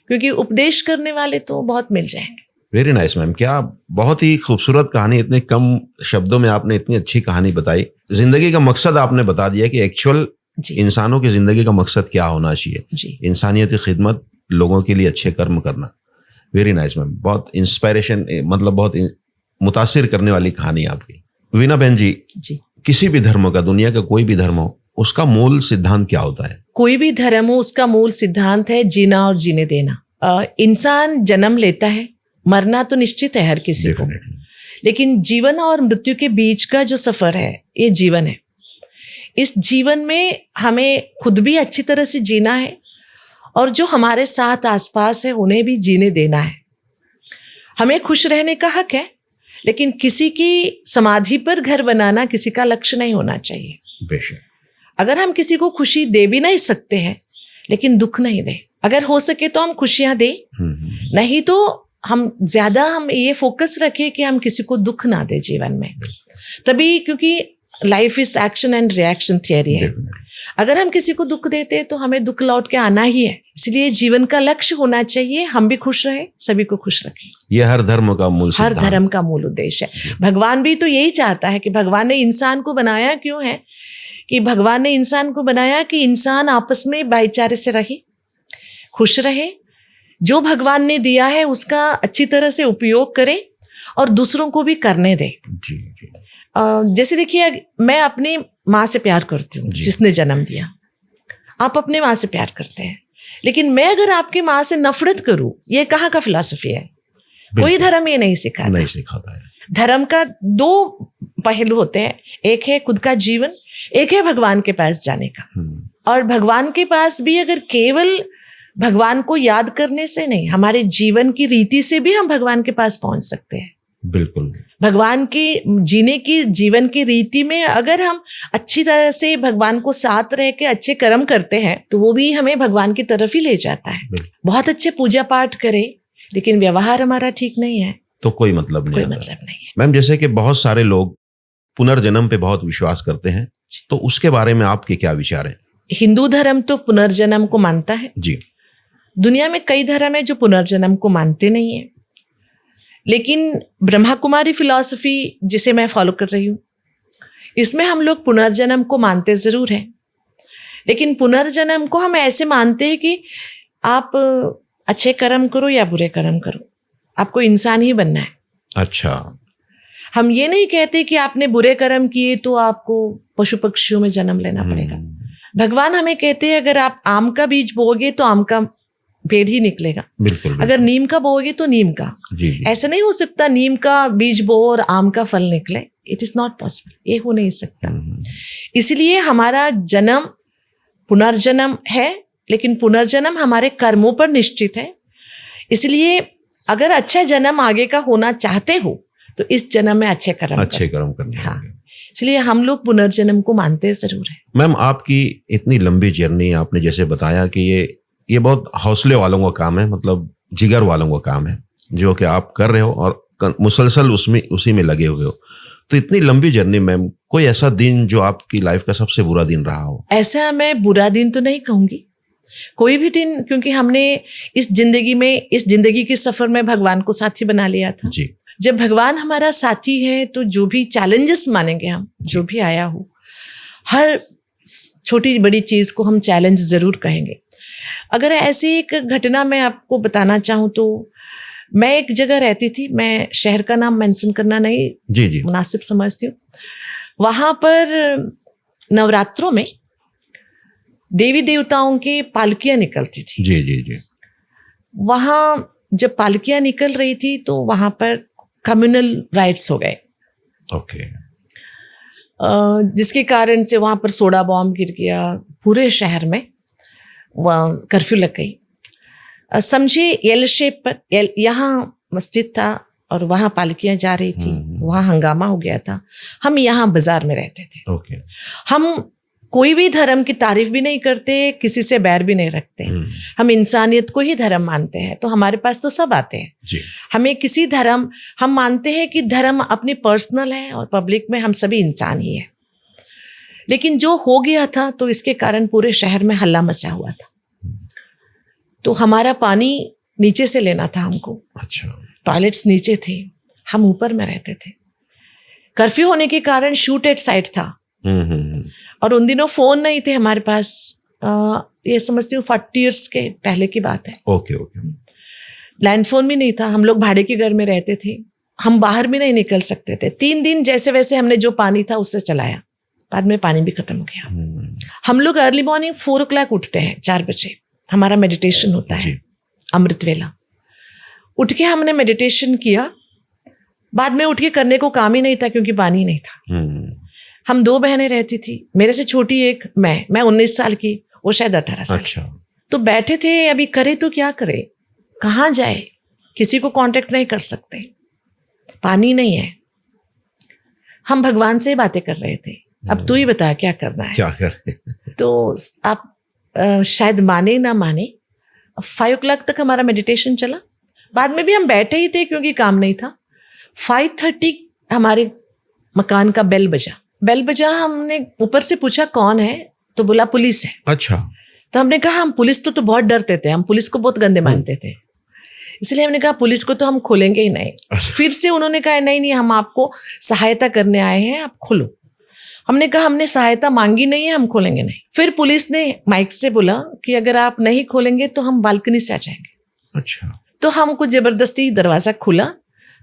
क्योंकि उपदेश करने वाले तो बहुत मिल जाएंगे। वेरी नाइस मैम, क्या बहुत ही खूबसूरत कहानी, इतने कम शब्दों में आपने इतनी अच्छी कहानी बताई। जिंदगी का मकसद आपने बता दिया कि एक्चुअल इंसानों की जिंदगी का मकसद क्या होना चाहिए। इंसानियत की खिदमत, लोगों के लिए अच्छे कर्म करना। वेरी नाइस मैम, बहुत इंस्पायरेशन, मतलब बहुत मुतासिर करने वाली कहानी आपकी। वीना बहन जी, किसी भी धर्म का, दुनिया का कोई भी धर्म हो, उसका मूल सिद्धांत क्या होता है? कोई भी धर्म हो उसका मूल सिद्धांत है जीना और जीने देना। इंसान जन्म लेता है, मरना तो निश्चित है हर किसी को, लेकिन जीवन और मृत्यु के बीच का जो सफर है ये जीवन है। इस जीवन में हमें खुद भी अच्छी तरह से जीना है और जो हमारे साथ आसपास है उन्हें भी जीने देना है। हमें खुश रहने का हक है, लेकिन किसी की समाधि पर घर बनाना किसी का लक्ष्य नहीं होना चाहिए। बेशक। अगर हम किसी को खुशी दे भी नहीं सकते हैं, लेकिन दुख नहीं दे। अगर हो सके तो हम खुशियां दे, नहीं तो हम ये फोकस रखें कि हम किसी को दुख ना दे जीवन में। तभी, क्योंकि life is action and reaction theory है। अगर हम किसी को दुख देते हैं तो हमें दुख लौट के आना ही है। इसलिए जीवन का लक्ष्य होना चाहिए हम भी खुश रहे, सभी को खुश रखें। ये हर धर्म का मूल उद्देश्य है। भगवान भी तो यही चाहता है कि भगवान ने इंसान को बनाया क्यों है कि भगवान ने इंसान को बनाया कि इंसान आपस में भाईचारे से रहे, खुश रहे, जो भगवान ने दिया है उसका अच्छी तरह से उपयोग करे और दूसरों को भी करने दे। जैसे देखिए, मैं अपनी माँ से प्यार करती हूँ जिसने जन्म दिया। आप अपने माँ से प्यार करते हैं, लेकिन मैं अगर आपकी माँ से नफरत करूं, ये कहाँ का फिलॉसफी है? कोई धर्म ये नहीं सिखाता है। धर्म का दो पहलू होते हैं, एक है खुद का जीवन, एक है भगवान के पास जाने का। और भगवान के पास भी अगर केवल भगवान को याद करने से नहीं, हमारे जीवन की रीति से भी हम भगवान के पास पहुंच सकते हैं। बिल्कुल। भगवान की जीने की जीवन की रीति में अगर हम अच्छी तरह से भगवान को साथ रह के अच्छे कर्म करते हैं तो वो भी हमें भगवान की तरफ ही ले जाता है। बहुत अच्छे पूजा पाठ करें, लेकिन व्यवहार हमारा ठीक नहीं है तो कोई मतलब नहीं है। मैम, जैसे कि बहुत सारे लोग पुनर्जन्म पे बहुत विश्वास करते हैं, तो उसके बारे में आपके क्या विचार हैं? हिंदू धर्म तो पुनर्जन्म को मानता है जी। दुनिया में कई धर्म है जो पुनर्जन्म को मानते नहीं है, लेकिन ब्रह्मा कुमारी फिलॉसफी जिसे मैं फॉलो कर रही हूँ, इसमें हम लोग पुनर्जन्म को मानते जरूर हैं, लेकिन पुनर्जन्म को हम ऐसे मानते हैं कि आप अच्छे कर्म करो या बुरे कर्म करो, आपको इंसान ही बनना है। अच्छा। हम ये नहीं कहते कि आपने बुरे कर्म किए तो आपको पशु पक्षियों में जन्म लेना पड़ेगा। भगवान हमें कहते हैं अगर आप आम का बीज बोओगे तो आम का पेड़ ही निकलेगा। बिल्कुल। अगर नीम का बोओगे तो नीम का। जी। ऐसा नहीं हो सकता नीम का बीज बो और आम का फल निकले। इट इज नॉट पॉसिबल, ये हो नहीं सकता। इसलिए हमारा जन्म पुनर्जन्म है, लेकिन पुनर्जन्म हमारे कर्मों पर निश्चित है। इसलिए अगर अच्छा जन्म आगे का होना चाहते हो तो इस जन्म में अच्छे कर्म करने। हाँ, इसलिए हम लोग पुनर्जन्म को मानते जरूर है। मैम, आपकी इतनी लंबी जर्नी, आपने जैसे बताया कि ये बहुत हौसले वालों का काम है, मतलब जिगर वालों का काम है, जो कि आप कर रहे हो और मुसलसल उसी में लगे हुए हो। तो इतनी लंबी जर्नी में कोई ऐसा दिन जो आपकी लाइफ का सबसे बुरा दिन रहा हो? ऐसा मैं बुरा दिन तो नहीं कहूंगी, कोई भी दिन, क्योंकि हमने इस जिंदगी के सफर में भगवान को साथी बना लिया था जी। जब भगवान हमारा साथी है तो जो भी चैलेंजेस मानेंगे हम, जो भी आया हो, हर छोटी बड़ी चीज को हम चैलेंज जरूर कहेंगे। अगर ऐसी एक घटना मैं आपको बताना चाहूँ तो मैं एक जगह रहती थी, मैं शहर का नाम मेंशन करना नहीं जी मुनासिब समझती हूँ। वहां पर नवरात्रों में देवी देवताओं की पालकियां निकलती थी। जी जी जी। वहां जब पालकियां निकल रही थी तो वहां पर कम्युनल राइट्स हो गए। ओके। जिसके कारण से वहां पर सोडा बॉम्ब गिर गया, पूरे शहर में कर्फ्यू लग गई। समझिए एल शेप पर, यहाँ मस्जिद था और वहां पालकियां जा रही थी, वहां हंगामा हो गया था। हम यहाँ बाजार में रहते थे। ओके। हम कोई भी धर्म की तारीफ भी नहीं करते, किसी से बैर भी नहीं रखते। हम इंसानियत को ही धर्म मानते हैं, तो हमारे पास तो सब आते हैं जी। हमें किसी धर्म, हम मानते हैं कि धर्म अपनी पर्सनल है और पब्लिक में हम सभी इंसान ही है। लेकिन जो हो गया था तो इसके कारण पूरे शहर में हल्ला मचा हुआ था। तो हमारा पानी नीचे से लेना था हमको। अच्छा। टॉयलेट्स नीचे थे, हम ऊपर में रहते थे। कर्फ्यू होने के कारण शूट एट साइट था। और उन दिनों फोन नहीं थे हमारे पास। ये समझती हूँ 40 इयर्स के पहले की बात है। Okay okay. लैंड फोन भी नहीं था, हम लोग भाड़े के घर में रहते थे, हम बाहर भी नहीं निकल सकते थे। 3 दिन जैसे वैसे हमने जो पानी था उससे चलाया, बाद में पानी भी खत्म हो गया। हम लोग अर्ली मॉर्निंग 4 o'clock उठते हैं, 4 बजे हमारा मेडिटेशन होता है, अमृत वेला। उठ के हमने मेडिटेशन किया, बाद में उठ के करने को काम ही नहीं था क्योंकि पानी नहीं था। हम 2 बहनें रहती थी, मेरे से छोटी एक मैं 19 साल की, वो शायद 18 साल। अच्छा। तो बैठे थे, अभी करे तो क्या करे, कहाँ जाए, किसी को कांटेक्ट नहीं कर सकते, पानी नहीं है। हम भगवान से बातें कर रहे थे, अब तू ही बता क्या करना है, क्या करें। तो आप शायद माने ना माने, 5 o'clock तक हमारा मेडिटेशन चला। बाद में भी हम बैठे ही थे क्योंकि काम नहीं था। 5:30 हमारे मकान का बेल बजा। हमने ऊपर से पूछा कौन है, तो बोला पुलिस है। अच्छा। तो हमने कहा हम पुलिस तो बहुत डरते थे, हम पुलिस को बहुत गंदे मानते थे, इसलिए हमने कहा पुलिस को तो हम खोलेंगे ही नहीं। फिर से उन्होंने कहा नहीं, हम आपको सहायता करने आए हैं, आप खोलो। हमने कहा हमने सहायता मांगी नहीं है, हम खोलेंगे नहीं। फिर पुलिस ने माइक से बोला कि अगर आप नहीं खोलेंगे तो हम बालकनी से आ जाएंगे। अच्छा। तो हमको जबरदस्ती दरवाजा खुला,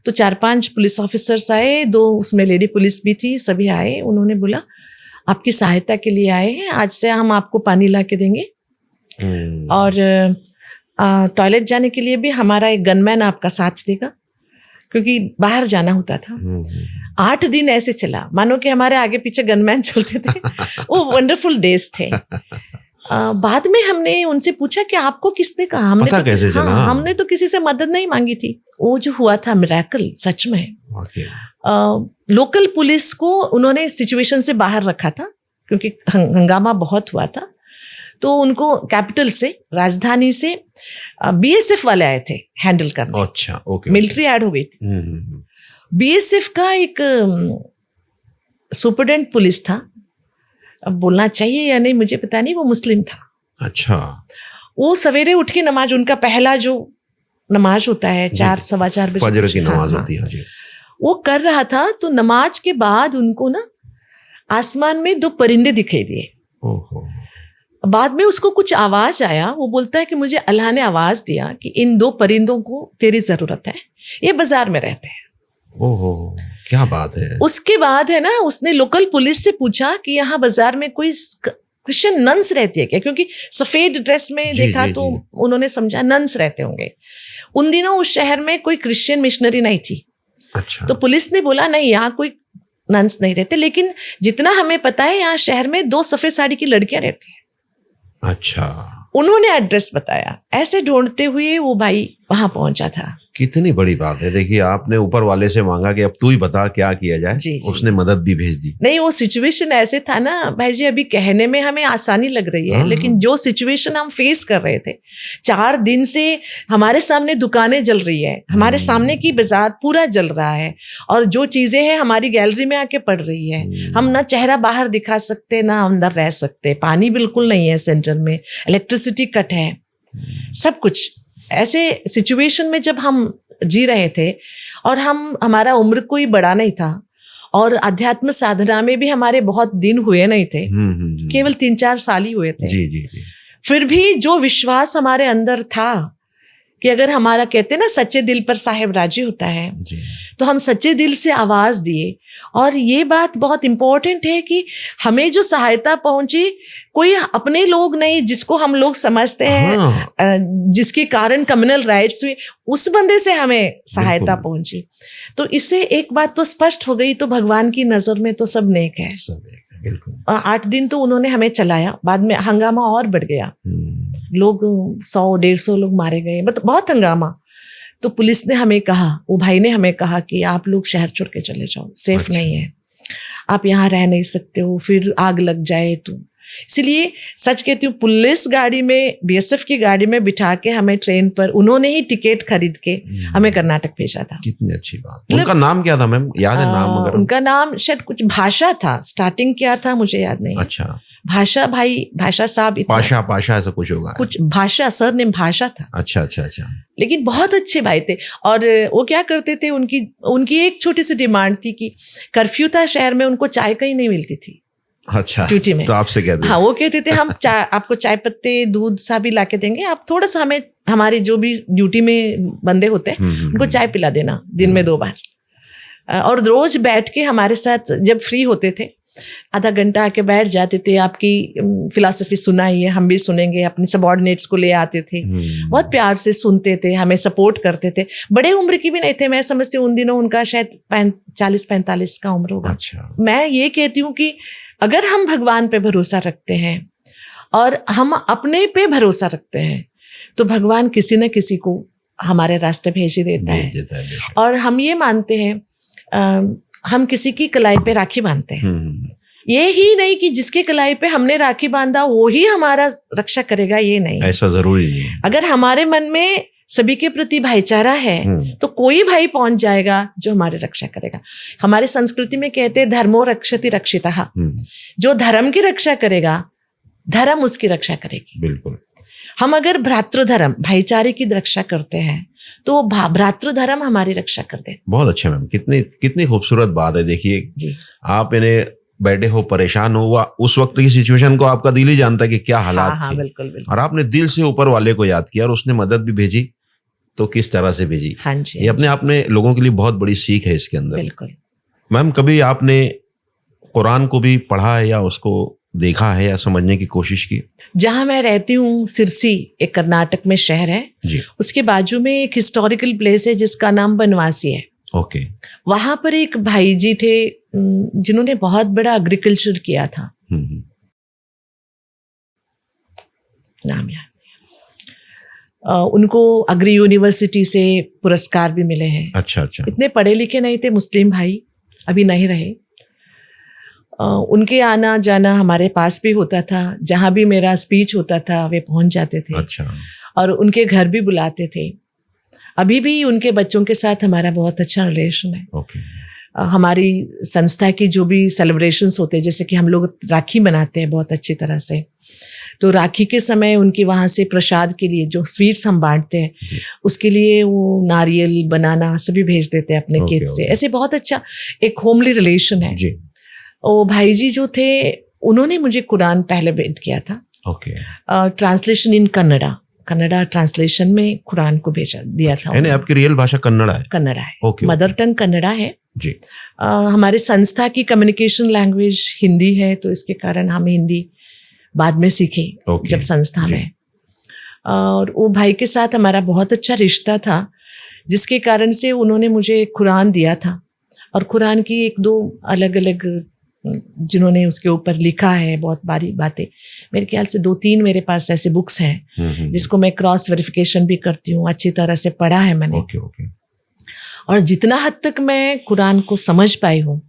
तो 4-5 पुलिस ऑफिसर्स आए, 2 उसमें लेडी पुलिस भी थी, सभी आए। उन्होंने बोला आपकी सहायता के लिए आए हैं, आज से हम आपको पानी ला के देंगे और टॉयलेट जाने के लिए भी हमारा एक गनमैन आपका साथ देगा, क्योंकि बाहर जाना होता था। 8 दिन ऐसे चला, मानो कि हमारे आगे पीछे गनमैन चलते थे। वो वंडरफुल डेज थे। बाद में हमने उनसे पूछा कि आपको किसने कहा, हमने पता तो कैसे चला? हमने तो किसी से मदद नहीं मांगी थी। वो जो हुआ था मिरेकल सच में। लोकल पुलिस को उन्होंने सिचुएशन से बाहर रखा था क्योंकि हंगामा बहुत हुआ था, तो उनको कैपिटल से, राजधानी से बीएसएफ वाले आए थे हैंडल करने। अच्छा, ओके। मिलिट्री ऐड हो गई थी। बीएसएफ का एक सुपरडेंट पुलिस था, अब बोलना चाहिए या नहीं मुझे पता नहीं, वो मुस्लिम था। अच्छा। वो सवेरे उठ के नमाज, उनका पहला जो नमाज होता है 4-4:15 बजे, फजर की नमाज होती है जी, वो कर रहा था। तो नमाज के बाद उनको ना आसमान में 2 परिंदे दिखाई दिए। बाद में उसको कुछ आवाज आया, वो बोलता है कि मुझे अल्लाह ने आवाज दिया कि इन 2 परिंदों को तेरी जरूरत है, ये बाजार में रहते हैं। ओहो, क्या बात है। उसके बाद है ना, उसने लोकल पुलिस से पूछा कि यहाँ बाजार में कोई क्रिश्चियन नन्स रहती है क्या, क्योंकि सफेद ड्रेस में देखा तो उन्होंने समझा नन्स रहते होंगे। उन दिनों उस शहर में कोई क्रिश्चियन मिशनरी नहीं थी। अच्छा। तो पुलिस ने बोला नहीं, यहाँ कोई नन्स नहीं रहते, लेकिन जितना हमें पता है यहाँ शहर में 2 सफेद साड़ी की लड़कियां रहती हैं। अच्छा। उन्होंने एड्रेस बताया। ऐसे ढूंढते हुए वो भाई वहां पहुंचा था। कितनी बड़ी बात है। देखिए, आपने ऊपर वाले से मांगा कि अब तू ही बता क्या किया जाए। जी, जी। उसने मदद भी भेज दी। नहीं, वो सिचुएशन ऐसे था ना भाई जी, अभी कहने में हमें आसानी लग रही है, लेकिन जो सिचुएशन हम फेस कर रहे थे, 4 दिन से हमारे सामने दुकानें जल रही है, हमारे सामने की बाजार पूरा जल रहा है, और जो चीजें हैं हमारी गैलरी में आके पड़ रही है। हम ना चेहरा बाहर दिखा सकते, ना अंदर रह सकते, पानी बिल्कुल नहीं है सेंटर में, इलेक्ट्रिसिटी कट है, सब कुछ। ऐसे सिचुएशन में जब हम जी रहे थे, और हमारा उम्र कोई बड़ा नहीं था, और अध्यात्म साधना में भी हमारे बहुत दिन हुए नहीं थे, केवल 3-4 साल ही हुए थे। जी, जी, जी। फिर भी जो विश्वास हमारे अंदर था कि अगर हमारा, कहते ना, सच्चे दिल पर साहिब राजी होता है, तो हम सच्चे दिल से आवाज दिए। और ये बात बहुत इंपॉर्टेंट है कि हमें जो सहायता पहुंची, कोई अपने लोग नहीं जिसको हम लोग समझते हैं, जिसके कारण कम्युनल राइट्स हुए, उस बंदे से हमें सहायता पहुंची। तो इससे एक बात तो स्पष्ट हो गई, तो भगवान की नजर में तो सब नेक है। 8 दिन तो उन्होंने हमें चलाया, बाद में हंगामा और बढ़ गया, लोग 100-150 लोग मारे गए, बहुत हंगामा। तो पुलिस ने हमें कहा, वो भाई ने हमें कहा कि आप लोग शहर छोड़ के चले जाओ, सेफ नहीं है, आप यहाँ रह नहीं सकते हो, फिर आग लग जाए तो। इसलिए सच कहती हूँ, पुलिस गाड़ी में, बीएसएफ की गाड़ी में बिठा के हमें ट्रेन पर उन्होंने ही टिकट खरीद के हमें कर्नाटक भेजा था। कितनी अच्छी बात। उनका नाम क्या था मैम, याद है नाम? अगर उनका नाम शायद कुछ भाषा था, स्टार्टिंग क्या था मुझे याद नहीं। अच्छा, भाषा भाई, भाषा साहब, पाशा ऐसा कुछ होगा, कुछ भाषा, सर ने भाषा था। अच्छा। लेकिन बहुत अच्छे भाई थे। और वो क्या करते थे, उनकी एक छोटी सी डिमांड थी कि कर्फ्यू था शहर में, उनको चाय कहीं नहीं मिलती थी। अच्छा, ड्यूटी में। तो आपसे कहते? हाँ, वो कहते थे हम आपको चाय पत्ते, दूध सा भी ला के देंगे, आप थोड़ा सा हमें, हमारे जो भी ड्यूटी में बंदे होते हैं उनको चाय पिला देना दिन में 2 बार। और रोज बैठ के हमारे साथ जब फ्री होते थे, आधा घंटा आके बैठ जाते थे, आपकी फिलॉसफी सुनाइए, हम भी सुनेंगे। अपने सबऑर्डिनेट्स को ले आते थे, बहुत प्यार से सुनते थे, हमें सपोर्ट करते थे। बड़े उम्र की भी नहीं थे, मैं समझती हूँ उन दिनों उनका शायद 40-45 का उम्र होगा। अच्छा। मैं ये कहती हूँ कि अगर हम भगवान पे भरोसा रखते हैं और हम अपने पे भरोसा रखते हैं, तो भगवान किसी न किसी को हमारे रास्ते भेज ही देता है। और हम ये मानते हैं, हम किसी की कलाई पे राखी बांधते हैं, ये ही नहीं कि जिसके कलाई पे हमने राखी बांधा वो ही हमारा रक्षा करेगा, ये नहीं, ऐसा जरूरी नहीं है। अगर हमारे मन में सभी के प्रति भाईचारा है तो कोई भाई पहुंच जाएगा जो हमारी रक्षा करेगा। हमारे संस्कृति में कहते हैं धर्मो रक्षति रक्षितः, जो धर्म की रक्षा करेगा, धर्म उसकी रक्षा करेगी। बिल्कुल। हम अगर भ्रातृधर्म, भाईचारे की रक्षा करते हैं, तो भ्रातृधर्म हमारी रक्षा कर दे। बहुत अच्छा मैम, कितनी खूबसूरत बात है। देखिए, आप इन्हें बैठे हो, परेशान हो, उस वक्त की सिचुएशन को आपका दिल ही जानता है कि क्या हालात थे। बिल्कुल। और आपने दिल से ऊपर वाले को याद किया और उसने मदद भी भेजी, तो किस तरह से भेजी। हाँ जी, ये अपने आप में लोगों के लिए बहुत बड़ी सीख है इसके अंदर। बिल्कुल। मैम, कभी आपने कुरान को भी पढ़ा है या उसको देखा है या समझने की कोशिश की? जहां मैं रहती हूँ, सिरसी, एक कर्नाटक में शहर है जी, उसके बाजू में एक हिस्टोरिकल प्लेस है जिसका नाम बनवासी है। ओके। वहां पर एक भाई जी थे जिन्होंने बहुत बड़ा एग्रीकल्चर किया था, नाम याद, उनको अग्री यूनिवर्सिटी से पुरस्कार भी मिले हैं। अच्छा। इतने पढ़े लिखे नहीं थे, मुस्लिम भाई, अभी नहीं रहे। उनके आना जाना हमारे पास भी होता था, जहां भी मेरा स्पीच होता था वे पहुंच जाते थे। अच्छा। और उनके घर भी बुलाते थे। अभी भी उनके बच्चों के साथ हमारा बहुत अच्छा रिलेशन है। ओके। हमारी संस्था की जो भी सेलिब्रेशंस होते हैं, जैसे कि हम लोग राखी बनाते हैं बहुत अच्छी तरह से, तो राखी के समय उनके वहाँ से प्रसाद के लिए जो स्वीट्स हम बांटते हैं, उसके लिए वो नारियल, बनाना सभी भेज देते हैं अपने खेत से। ऐसे बहुत अच्छा एक होमली रिलेशन है जी। वो भाई जी जो थे, उन्होंने मुझे कुरान पहले भेंट किया था। Okay. Translation in Kannada translation में कुरान को भेजा दिया था। यानी आपकी रियल भाषा कन्नड़ा है? कन्नड़ा है। ओके। मदर टंग कन्नड़ा है जी। हमारे संस्था की कम्युनिकेशन लैंग्वेज हिंदी है, तो इसके कारण हम हिंदी बाद में सीखे जब संस्था में। और वो भाई के साथ हमारा बहुत अच्छा रिश्ता था, जिसके कारण से उन्होंने मुझे कुरान दिया था। और कुरान की 1-2 अलग अलग जिन्होंने उसके ऊपर लिखा है बहुत बारी बातें, मेरे ख्याल से 2-3 मेरे पास ऐसे बुक्स हैं जिसको मैं क्रॉस वेरिफिकेशन भी करती हूँ, अच्छी तरह से पढ़ा है मैंने। ओके। और जितना हद तक मैं कुरान को समझ पाई हूँ,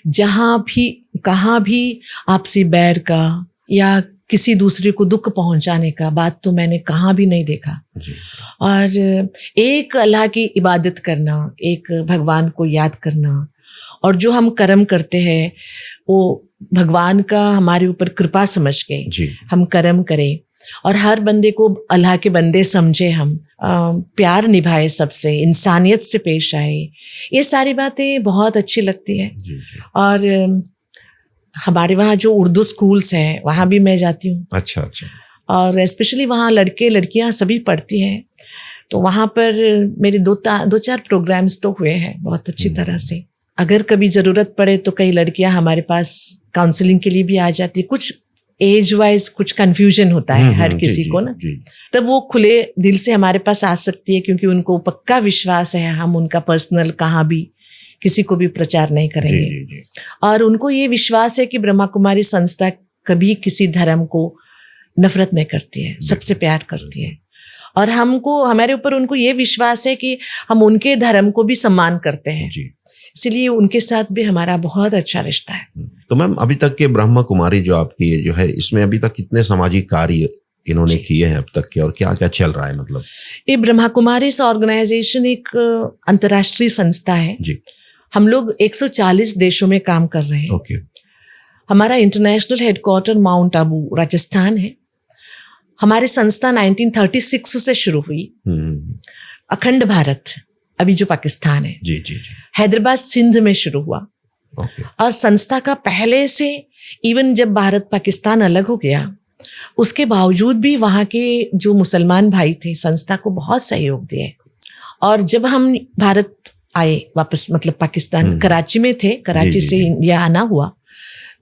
जहाँ भी कहाँ भी आपसी बैर का या किसी दूसरे को दुख पहुंचाने का बात तो मैंने कहाँ भी नहीं देखा। और एक अल्लाह की इबादत करना, एक भगवान को याद करना, और जो हम कर्म करते हैं वो भगवान का हमारे ऊपर कृपा समझ के हम कर्म करें, और हर बंदे को अल्लाह के बंदे समझे, हम प्यार निभाए सबसे, इंसानियत से पेश आए, ये सारी बातें बहुत अच्छी लगती है। और हमारे वहाँ जो उर्दू स्कूल्स हैं वहाँ भी मैं जाती हूँ। अच्छा। और स्पेशली वहाँ लड़के लड़कियाँ सभी पढ़ती हैं, तो वहाँ पर मेरे 2-4 प्रोग्राम्स तो हुए हैं बहुत अच्छी तरह से। अगर कभी ज़रूरत पड़े तो कई लड़कियाँ हमारे पास काउंसलिंग के लिए भी आ जाती है। कुछ एज वाइज कुछ कंफ्यूजन होता है हर किसी को ना, तब वो खुले दिल से हमारे पास आ सकती है, क्योंकि उनको पक्का विश्वास है हम उनका पर्सनल कहाँ भी किसी को भी प्रचार नहीं करेंगे। और उनको ये विश्वास है कि ब्रह्मा कुमारी संस्था कभी किसी धर्म को नफरत नहीं करती है, सबसे प्यार करती है। और हमको, हमारे ऊपर उनको ये विश्वास है कि हम उनके धर्म को भी सम्मान करते हैं, इसलिए उनके साथ भी हमारा बहुत अच्छा रिश्ता है। तो मैम, अभी तक के ब्रह्मा कुमारी जो आपकी जो है, इसमें अभी तक कितने सामाजिक कार्य इन्होंने किए हैं अब तक के, और क्या क्या चल रहा है? मतलब ये ब्रह्मा कुमारी ऑर्गेनाइजेशन एक अंतर्राष्ट्रीय संस्था है जी। हम लोग 140 देशों में काम कर रहे हैं। ओके। हमारा international headquarter mount Abu Rajasthan है। हमारी संस्था 1936 से शुरू हुई। अखंड भारत, अभी जो पाकिस्तान है, जी। हैदराबाद सिंध में शुरू हुआ। और संस्था का पहले से, इवन जब भारत पाकिस्तान अलग हो गया, उसके बावजूद भी वहाँ के जो मुसलमान भाई थे संस्था को बहुत सहयोग दिए। और जब हम भारत आए वापस, मतलब पाकिस्तान, कराची में थे, कराची से इंडिया आना हुआ,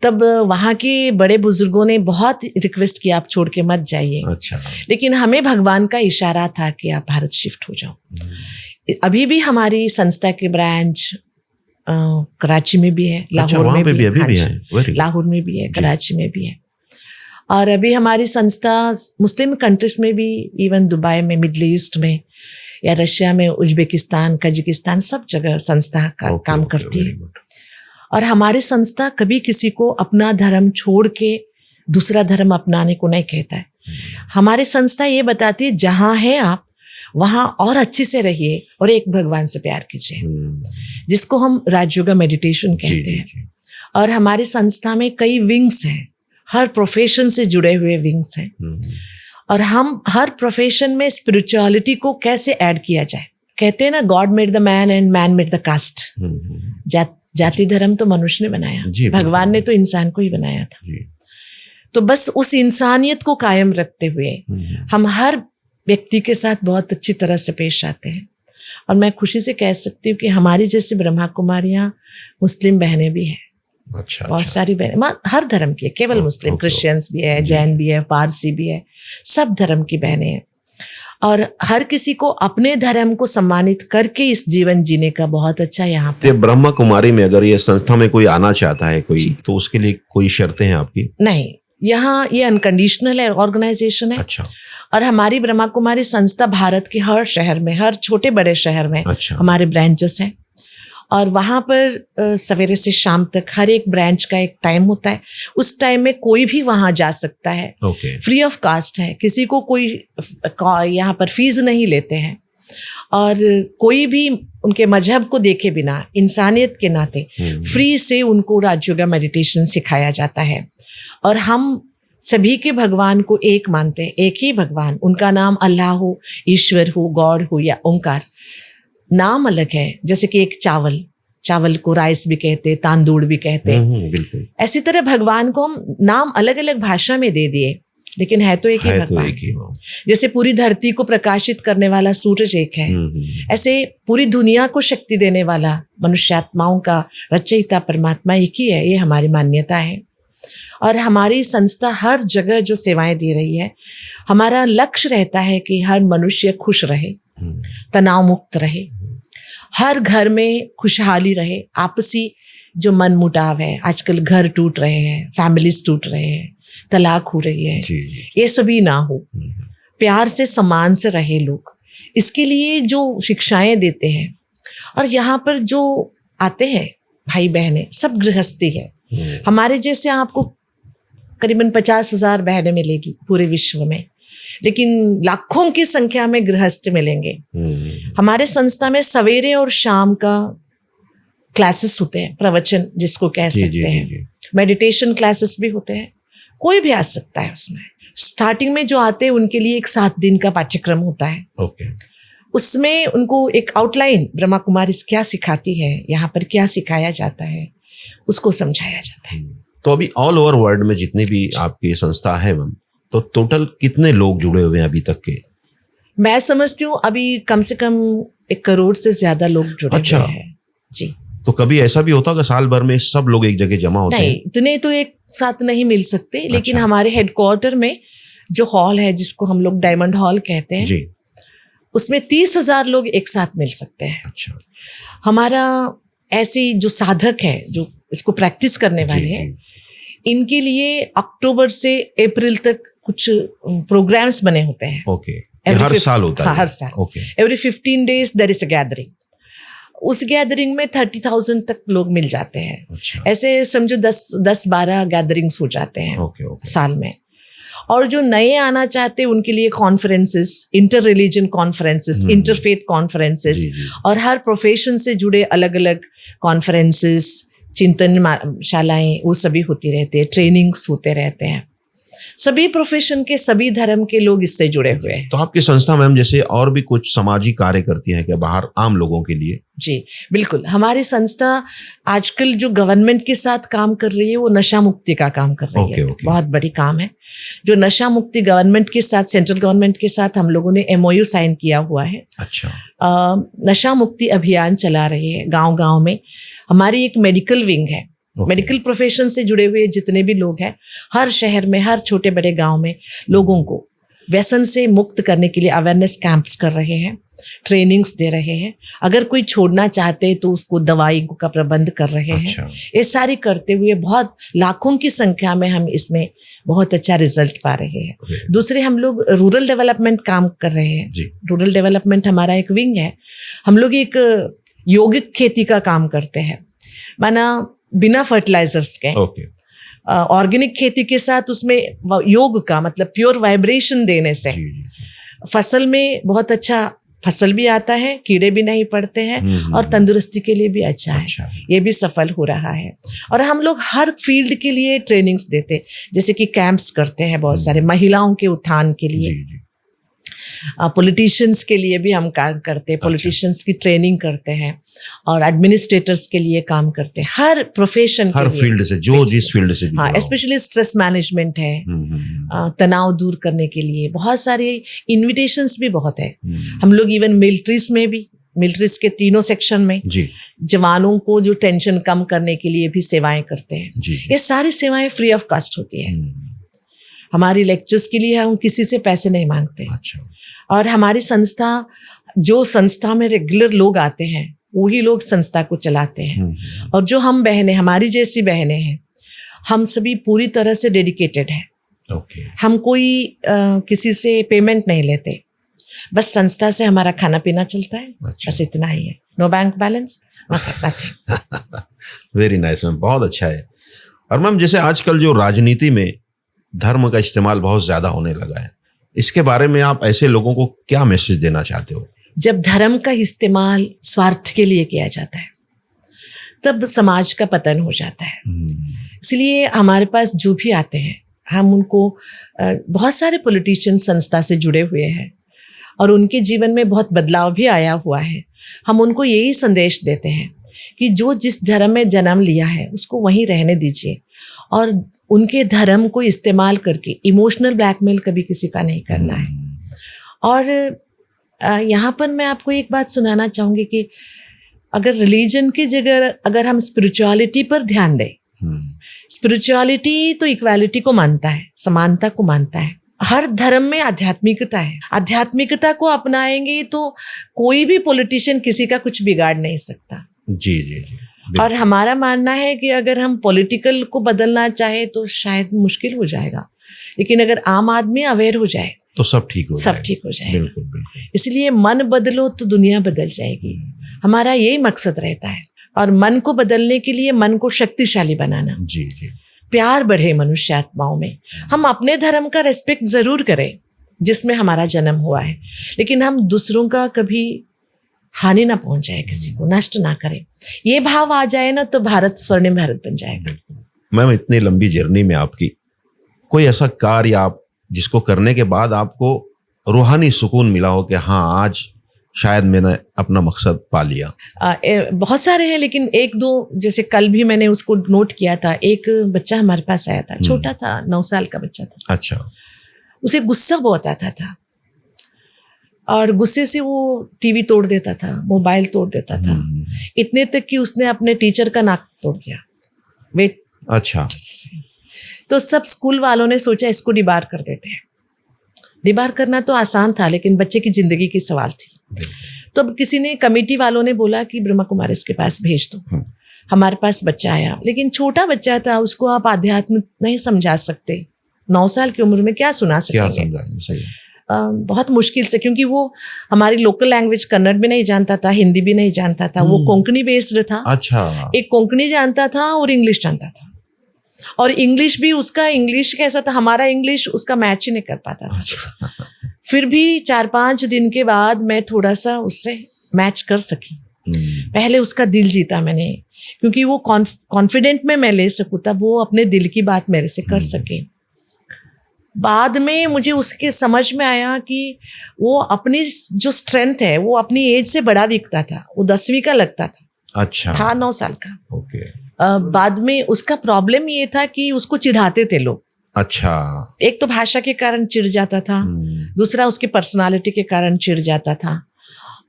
तब वहाँ के बड़े बुजुर्गों ने बहुत रिक्वेस्ट किया आप छोड़ के मत जाइए। अच्छा। लेकिन हमें भगवान का इशारा था कि आप भारत शिफ्ट हो जाओ। अभी भी हमारी संस्था के ब्रांच कराची में भी है, लाहौर में भी है, लाहौर में भी है, कराची में भी है। और अभी हमारी संस्था मुस्लिम कंट्रीज में भी, इवन दुबई में, मिडल ईस्ट में, या रशिया में, उज्बेकिस्तान, कजाकिस्तान, सब जगह संस्था का काम करती है। और हमारी संस्था कभी किसी को अपना धर्म छोड़ के दूसरा धर्म अपनाने को नहीं कहता है। हमारी संस्था ये बताती है जहाँ है आप वहाँ और अच्छे से रहिए और एक भगवान से प्यार कीजिए, जिसको हम राजयोगा मेडिटेशन कहते हैं। और हमारी संस्था में कई विंग्स हैं, हर प्रोफेशन से जुड़े हुए विंग्स हैं। और हम हर प्रोफेशन में स्पिरिचुअलिटी को कैसे ऐड किया जाए। कहते हैं ना, God made the man and man made the caste. जाति धर्म तो मनुष्य ने बनाया, भगवान ने तो इंसान को ही बनाया था। तो बस उस इंसानियत को कायम रखते हुए हम हर व्यक्ति के साथ बहुत अच्छी तरह से पेश आते हैं। और मैं खुशी से कह सकती हूँ कि हमारी जैसी ब्रह्मा कुमारियाँ मुस्लिम बहनें भी हैं। बहुत सारी बहनें, हर धर्म की है, केवल मुस्लिम, क्रिश्चियंस भी है, जैन भी है, पारसी भी है, सब धर्म की बहनें हैं। और हर किसी को अपने धर्म को सम्मानित करके इस जीवन जीने का बहुत अच्छा यहाँ पे। ब्रह्मा कुमारी में अगर ये संस्था में कोई आना चाहता है कोई, तो उसके लिए कोई शर्तें हैं आपकी? नहीं, यहाँ ये अनकंडीशनल है, ऑर्गेनाइजेशन है। अच्छा। और हमारी ब्रह्मा कुमारी संस्था भारत के हर शहर में, हर छोटे बड़े शहर में हमारे ब्रांचेस हैं। और वहाँ पर सवेरे से शाम तक हर एक ब्रांच का एक टाइम होता है। उस टाइम में कोई भी वहाँ जा सकता है। फ्री ऑफ कास्ट है, किसी को कोई यहाँ पर फीस नहीं लेते हैं। और कोई भी उनके मजहब को देखे बिना, इंसानियत के नाते फ्री से उनको राजयोगा मेडिटेशन सिखाया जाता है। और हम सभी के भगवान को एक मानते हैं, एक ही भगवान, उनका नाम अल्लाह हो, ईश्वर हो, गॉड हो या ओंकार। नाम अलग है, जैसे कि एक चावल को राइस भी कहते, तांदूल भी कहते। बिल्कुल। ऐसी तरह भगवान को हम नाम अलग अलग भाषा में दे दिए, लेकिन है तो एक ही भगवान। जैसे पूरी धरती को प्रकाशित करने वाला सूरज एक है, ऐसे पूरी दुनिया को शक्ति देने वाला मनुष्यात्माओं का रचयिता परमात्मा एक ही है। ये हमारी मान्यता है। और हमारी संस्था हर जगह जो सेवाएं दे रही है, हमारा लक्ष्य रहता है कि हर मनुष्य खुश रहे, तनाव मुक्त रहे, हर घर में खुशहाली रहे, आपसी जो मन मुटाव है, आजकल घर टूट रहे हैं, फैमिलीज टूट रहे हैं, तलाक हो रही है, ये सभी ना हो, प्यार से सम्मान से रहे लोग, इसके लिए जो शिक्षाएं देते हैं। और यहाँ पर जो आते हैं भाई बहनें सब गृहस्थी है। हमारे जैसे आपको करीबन 50,000 बहनें मिलेगी पूरे विश्व में, लेकिन लाखों की संख्या में गृहस्थ मिलेंगे। हमारे संस्था में सवेरे और शाम का क्लासेस होते हैं, प्रवचन जिसको कह सकते हैं, मेडिटेशन क्लासेस भी होते हैं, कोई भी आ सकता है उसमें। स्टार्टिंग में जो आते हैं उनके लिए एक 7 दिन का पाठ्यक्रम होता है। उसमें उनको एक आउटलाइन ब्रह्मा कुमारी क्या सिखाती है, यहाँ पर क्या सिखाया जाता है, उसको समझाया जाता है। तो अभी ऑल ओवर वर्ल्ड में जितनी भी आपकी संस्था है मैम, तो टोटल कितने लोग जुड़े हुए हैं अभी तक के? मैं समझती हूँ अभी कम से कम 1 करोड़ से ज्यादा लोग जुड़े हुए हैं जी। तो कभी ऐसा भी होता है कि साल भर में सब लोग एक जगह जमा होते हैं? नहीं, इतने तो एक साथ नहीं मिल सकते, लेकिन हमारे हेडक्वार्टर में जो हॉल है जिसको हम लोग डायमंड हॉल कहते हैं जी, उसमें 30,000 लोग एक साथ मिल सकते हैं। अच्छा। हमारा ऐसी जो साधक है जो इसको प्रैक्टिस करने वाले हैं, इनके लिए अक्टूबर से अप्रैल तक कुछ प्रोग्राम्स बने होते हैं। ओके, हर साल होता है? हर साल। Okay. Every 15 days there is a gathering. उस गैदरिंग में 30,000 तक लोग मिल जाते हैं। अच्छा। ऐसे समझो 10-12 गैदरिंग्स हो जाते हैं साल में। और जो नए आना चाहते हैं उनके लिए conferences, inter religion conferences, interfaith conferences, और हर प्रोफेशन से जुड़े अलग अलग कॉन्फ्रेंसेस, चिंतन शालाएं, वो सभी होती रहती है, ट्रेनिंग्स होते रहते हैं। सभी प्रोफेशन के, सभी धर्म के लोग इससे जुड़े हुए हैं। तो आपकी संस्था मैम जैसे और भी कुछ सामाजिक कार्य करती है क्या बाहर आम लोगों के लिए? जी बिल्कुल, हमारी संस्था आजकल जो गवर्नमेंट के साथ काम कर रही है वो नशा मुक्ति का काम कर रही है। बहुत बड़ी काम है जो नशा मुक्ति गवर्नमेंट के साथ, सेंट्रल गवर्नमेंट के साथ हम लोगों ने MOU साइन किया हुआ है। अच्छा। नशा मुक्ति अभियान चला रही है गांव-गांव में। हमारी एक मेडिकल विंग है, मेडिकल प्रोफेशन से जुड़े हुए जितने भी लोग हैं, हर शहर में, हर छोटे बड़े गांव में लोगों को व्यसन से मुक्त करने के लिए अवेयरनेस कैंप्स कर रहे हैं, ट्रेनिंग्स दे रहे हैं। अगर कोई छोड़ना चाहते हैं तो उसको दवाई का प्रबंध कर रहे हैं। ये सारी करते हुए बहुत लाखों की संख्या में हम इसमें बहुत अच्छा रिजल्ट पा रहे हैं। दूसरे हम लोग रूरल डेवलपमेंट काम कर रहे हैं। रूरल डेवलपमेंट हमारा एक विंग है। हम लोग एक यौगिक खेती का काम करते हैं, माना बिना फर्टिलाइजर्स के ऑर्गेनिक खेती के साथ उसमें योग का मतलब प्योर वाइब्रेशन देने से फसल में बहुत अच्छा फसल भी आता है, कीड़े भी नहीं पड़ते हैं, और तंदुरुस्ती के लिए भी अच्छा है। ये भी सफल हो रहा है। और हम लोग हर फील्ड के लिए ट्रेनिंग्स देते, जैसे कि कैंप्स करते हैं बहुत सारे, महिलाओं के उत्थान के लिए, पॉलिटिशियंस के लिए भी हम काम करते हैं, पॉलिटिशियंस की ट्रेनिंग करते हैं, और एडमिनिस्ट्रेटर्स के लिए काम करते हैं। हर प्रोफेशन के लिए, हर फील्ड से, जो जिस फील्ड से, हाँ, स्पेशली स्ट्रेस मैनेजमेंट है, तनाव दूर करने के लिए बहुत सारे इन्विटेशंस भी बहुत है। हम लोग इवन मिलिट्रीज में भी, मिलिट्रीज के 3 सेक्शन में जवानों को जो टेंशन कम करने के लिए भी सेवाएं करते हैं। ये सारी सेवाएं फ्री ऑफ कॉस्ट होती है। हमारी लेक्चर्स के लिए हम किसी से पैसे नहीं मांगते। और हमारी संस्था, जो संस्था में रेगुलर लोग आते हैं वही लोग संस्था को चलाते हैं। और जो हम बहनें, हमारी जैसी बहनें हैं, हम सभी पूरी तरह से डेडिकेटेड हैं। हम कोई किसी से पेमेंट नहीं लेते, बस संस्था से हमारा खाना पीना चलता है। बस इतना ही है। No bank balance, nothing. Very nice ma'am, बहुत अच्छा है। और मैम जैसे आजकल जो राजनीति में धर्म का इस्तेमाल बहुत ज्यादा होने लगा है, इसके बारे में आप ऐसे लोगों को क्या मैसेज देना चाहते हो? जब धर्म का इस्तेमाल स्वार्थ के लिए किया जाता है तब समाज का पतन हो जाता है। इसलिए हमारे पास जो भी आते हैं, हम उनको, बहुत सारे पॉलिटिशियन संस्था से जुड़े हुए हैं और उनके जीवन में बहुत बदलाव भी आया हुआ है। हम उनको यही संदेश देते हैं कि जो जिस धर्म में जन्म लिया है उसको वहीं रहने दीजिए, और उनके धर्म को इस्तेमाल करके इमोशनल ब्लैकमेल कभी किसी का नहीं करना है। और यहाँ पर मैं आपको एक बात सुनाना चाहूँगी कि अगर रिलीजन की जगह अगर हम स्पिरिचुअलिटी पर ध्यान दें, स्पिरिचुअलिटी तो इक्वालिटी को मानता है, समानता को मानता है। हर धर्म में आध्यात्मिकता है। आध्यात्मिकता को अपनाएंगे तो कोई भी पॉलिटिशियन किसी का कुछ बिगाड़ नहीं सकता। जी जी जी। और हमारा मानना है कि अगर हम पॉलिटिकल को बदलना चाहे तो शायद मुश्किल हो जाएगा, लेकिन अगर आम आदमी अवेयर हो जाए तो सब ठीक हो सब ठीक हो जाएगा। बिल्कुल बिल्कुल। इसलिए मन बदलो तो दुनिया बदल जाएगी, हमारा यही मकसद रहता है। और मन को बदलने के लिए मन को शक्तिशाली बनाना, जी जी, प्यार बढ़े मनुष्य आत्माओं में। हम अपने धर्म का रेस्पेक्ट जरूर करें जिसमें हमारा जन्म हुआ है, लेकिन हम दूसरों का कभी हानि ना पहुंचाए, किसी को नष्ट ना करें। ये भाव आ जाए ना तो भारत स्वर्णिम भारत बन जाएगा। मैम, इतनी लंबी जर्नी में आपकी कोई ऐसा कार्य आप जिसको करने के बाद आपको रूहानी सुकून मिला हो कि हाँ आज शायद मैंने अपना मकसद पा लिया? बहुत सारे हैं, लेकिन एक दो, जैसे कल भी मैंने उसको नोट किया था। एक बच्चा हमारे पास आया था, छोटा था, 9 साल का बच्चा था। अच्छा। उसे गुस्सा बहुत आता था और गुस्से से वो टीवी तोड़ देता था, मोबाइल तोड़ देता था, इतने तक कि उसने अपने टीचर का नाक तोड़ दिया वेट। अच्छा। तो सब स्कूल वालों ने सोचा इसको डिबार कर देते हैं। डिबार करना तो आसान था, लेकिन बच्चे की जिंदगी की सवाल थी। तो अब किसी ने, कमेटी वालों ने बोला कि ब्रह्मा कुमारी इसके पास भेज दो। हमारे पास बच्चा आया, लेकिन छोटा बच्चा था, उसको आप आध्यात्म नहीं समझा सकते। 9 साल की उम्र में क्या सुना सकेंगे? सही। बहुत मुश्किल से, क्योंकि वो हमारी लोकल लैंग्वेज कन्नड़ भी नहीं जानता था, हिंदी भी नहीं जानता था, वो कोंकणी बेस्ड था। अच्छा। एक कोंकणी जानता था और इंग्लिश जानता था, और इंग्लिश भी उसका, इंग्लिश कैसा था, हमारा इंग्लिश उसका मैच ही नहीं कर पाता था। अच्छा। फिर भी 4-5 दिन के बाद मैं थोड़ा सा उससे मैच कर सकी। पहले उसका दिल जीता मैंने, क्योंकि वो कॉन्फिडेंट में मैं ले सकूं, तब वो अपने दिल की बात मेरे से कर सके। बाद में मुझे उसके समझ में आया कि वो अपनी जो स्ट्रेंथ है, वो अपनी एज से बड़ा दिखता था। वो 10वीं का लगता था। अच्छा। था 9 साल का। ओके। बाद में उसका प्रॉब्लम ये था कि उसको चिढ़ाते थे लोग। अच्छा। एक तो भाषा के कारण चिढ़ जाता था, दूसरा उसकी पर्सनालिटी के कारण चिढ़ जाता था,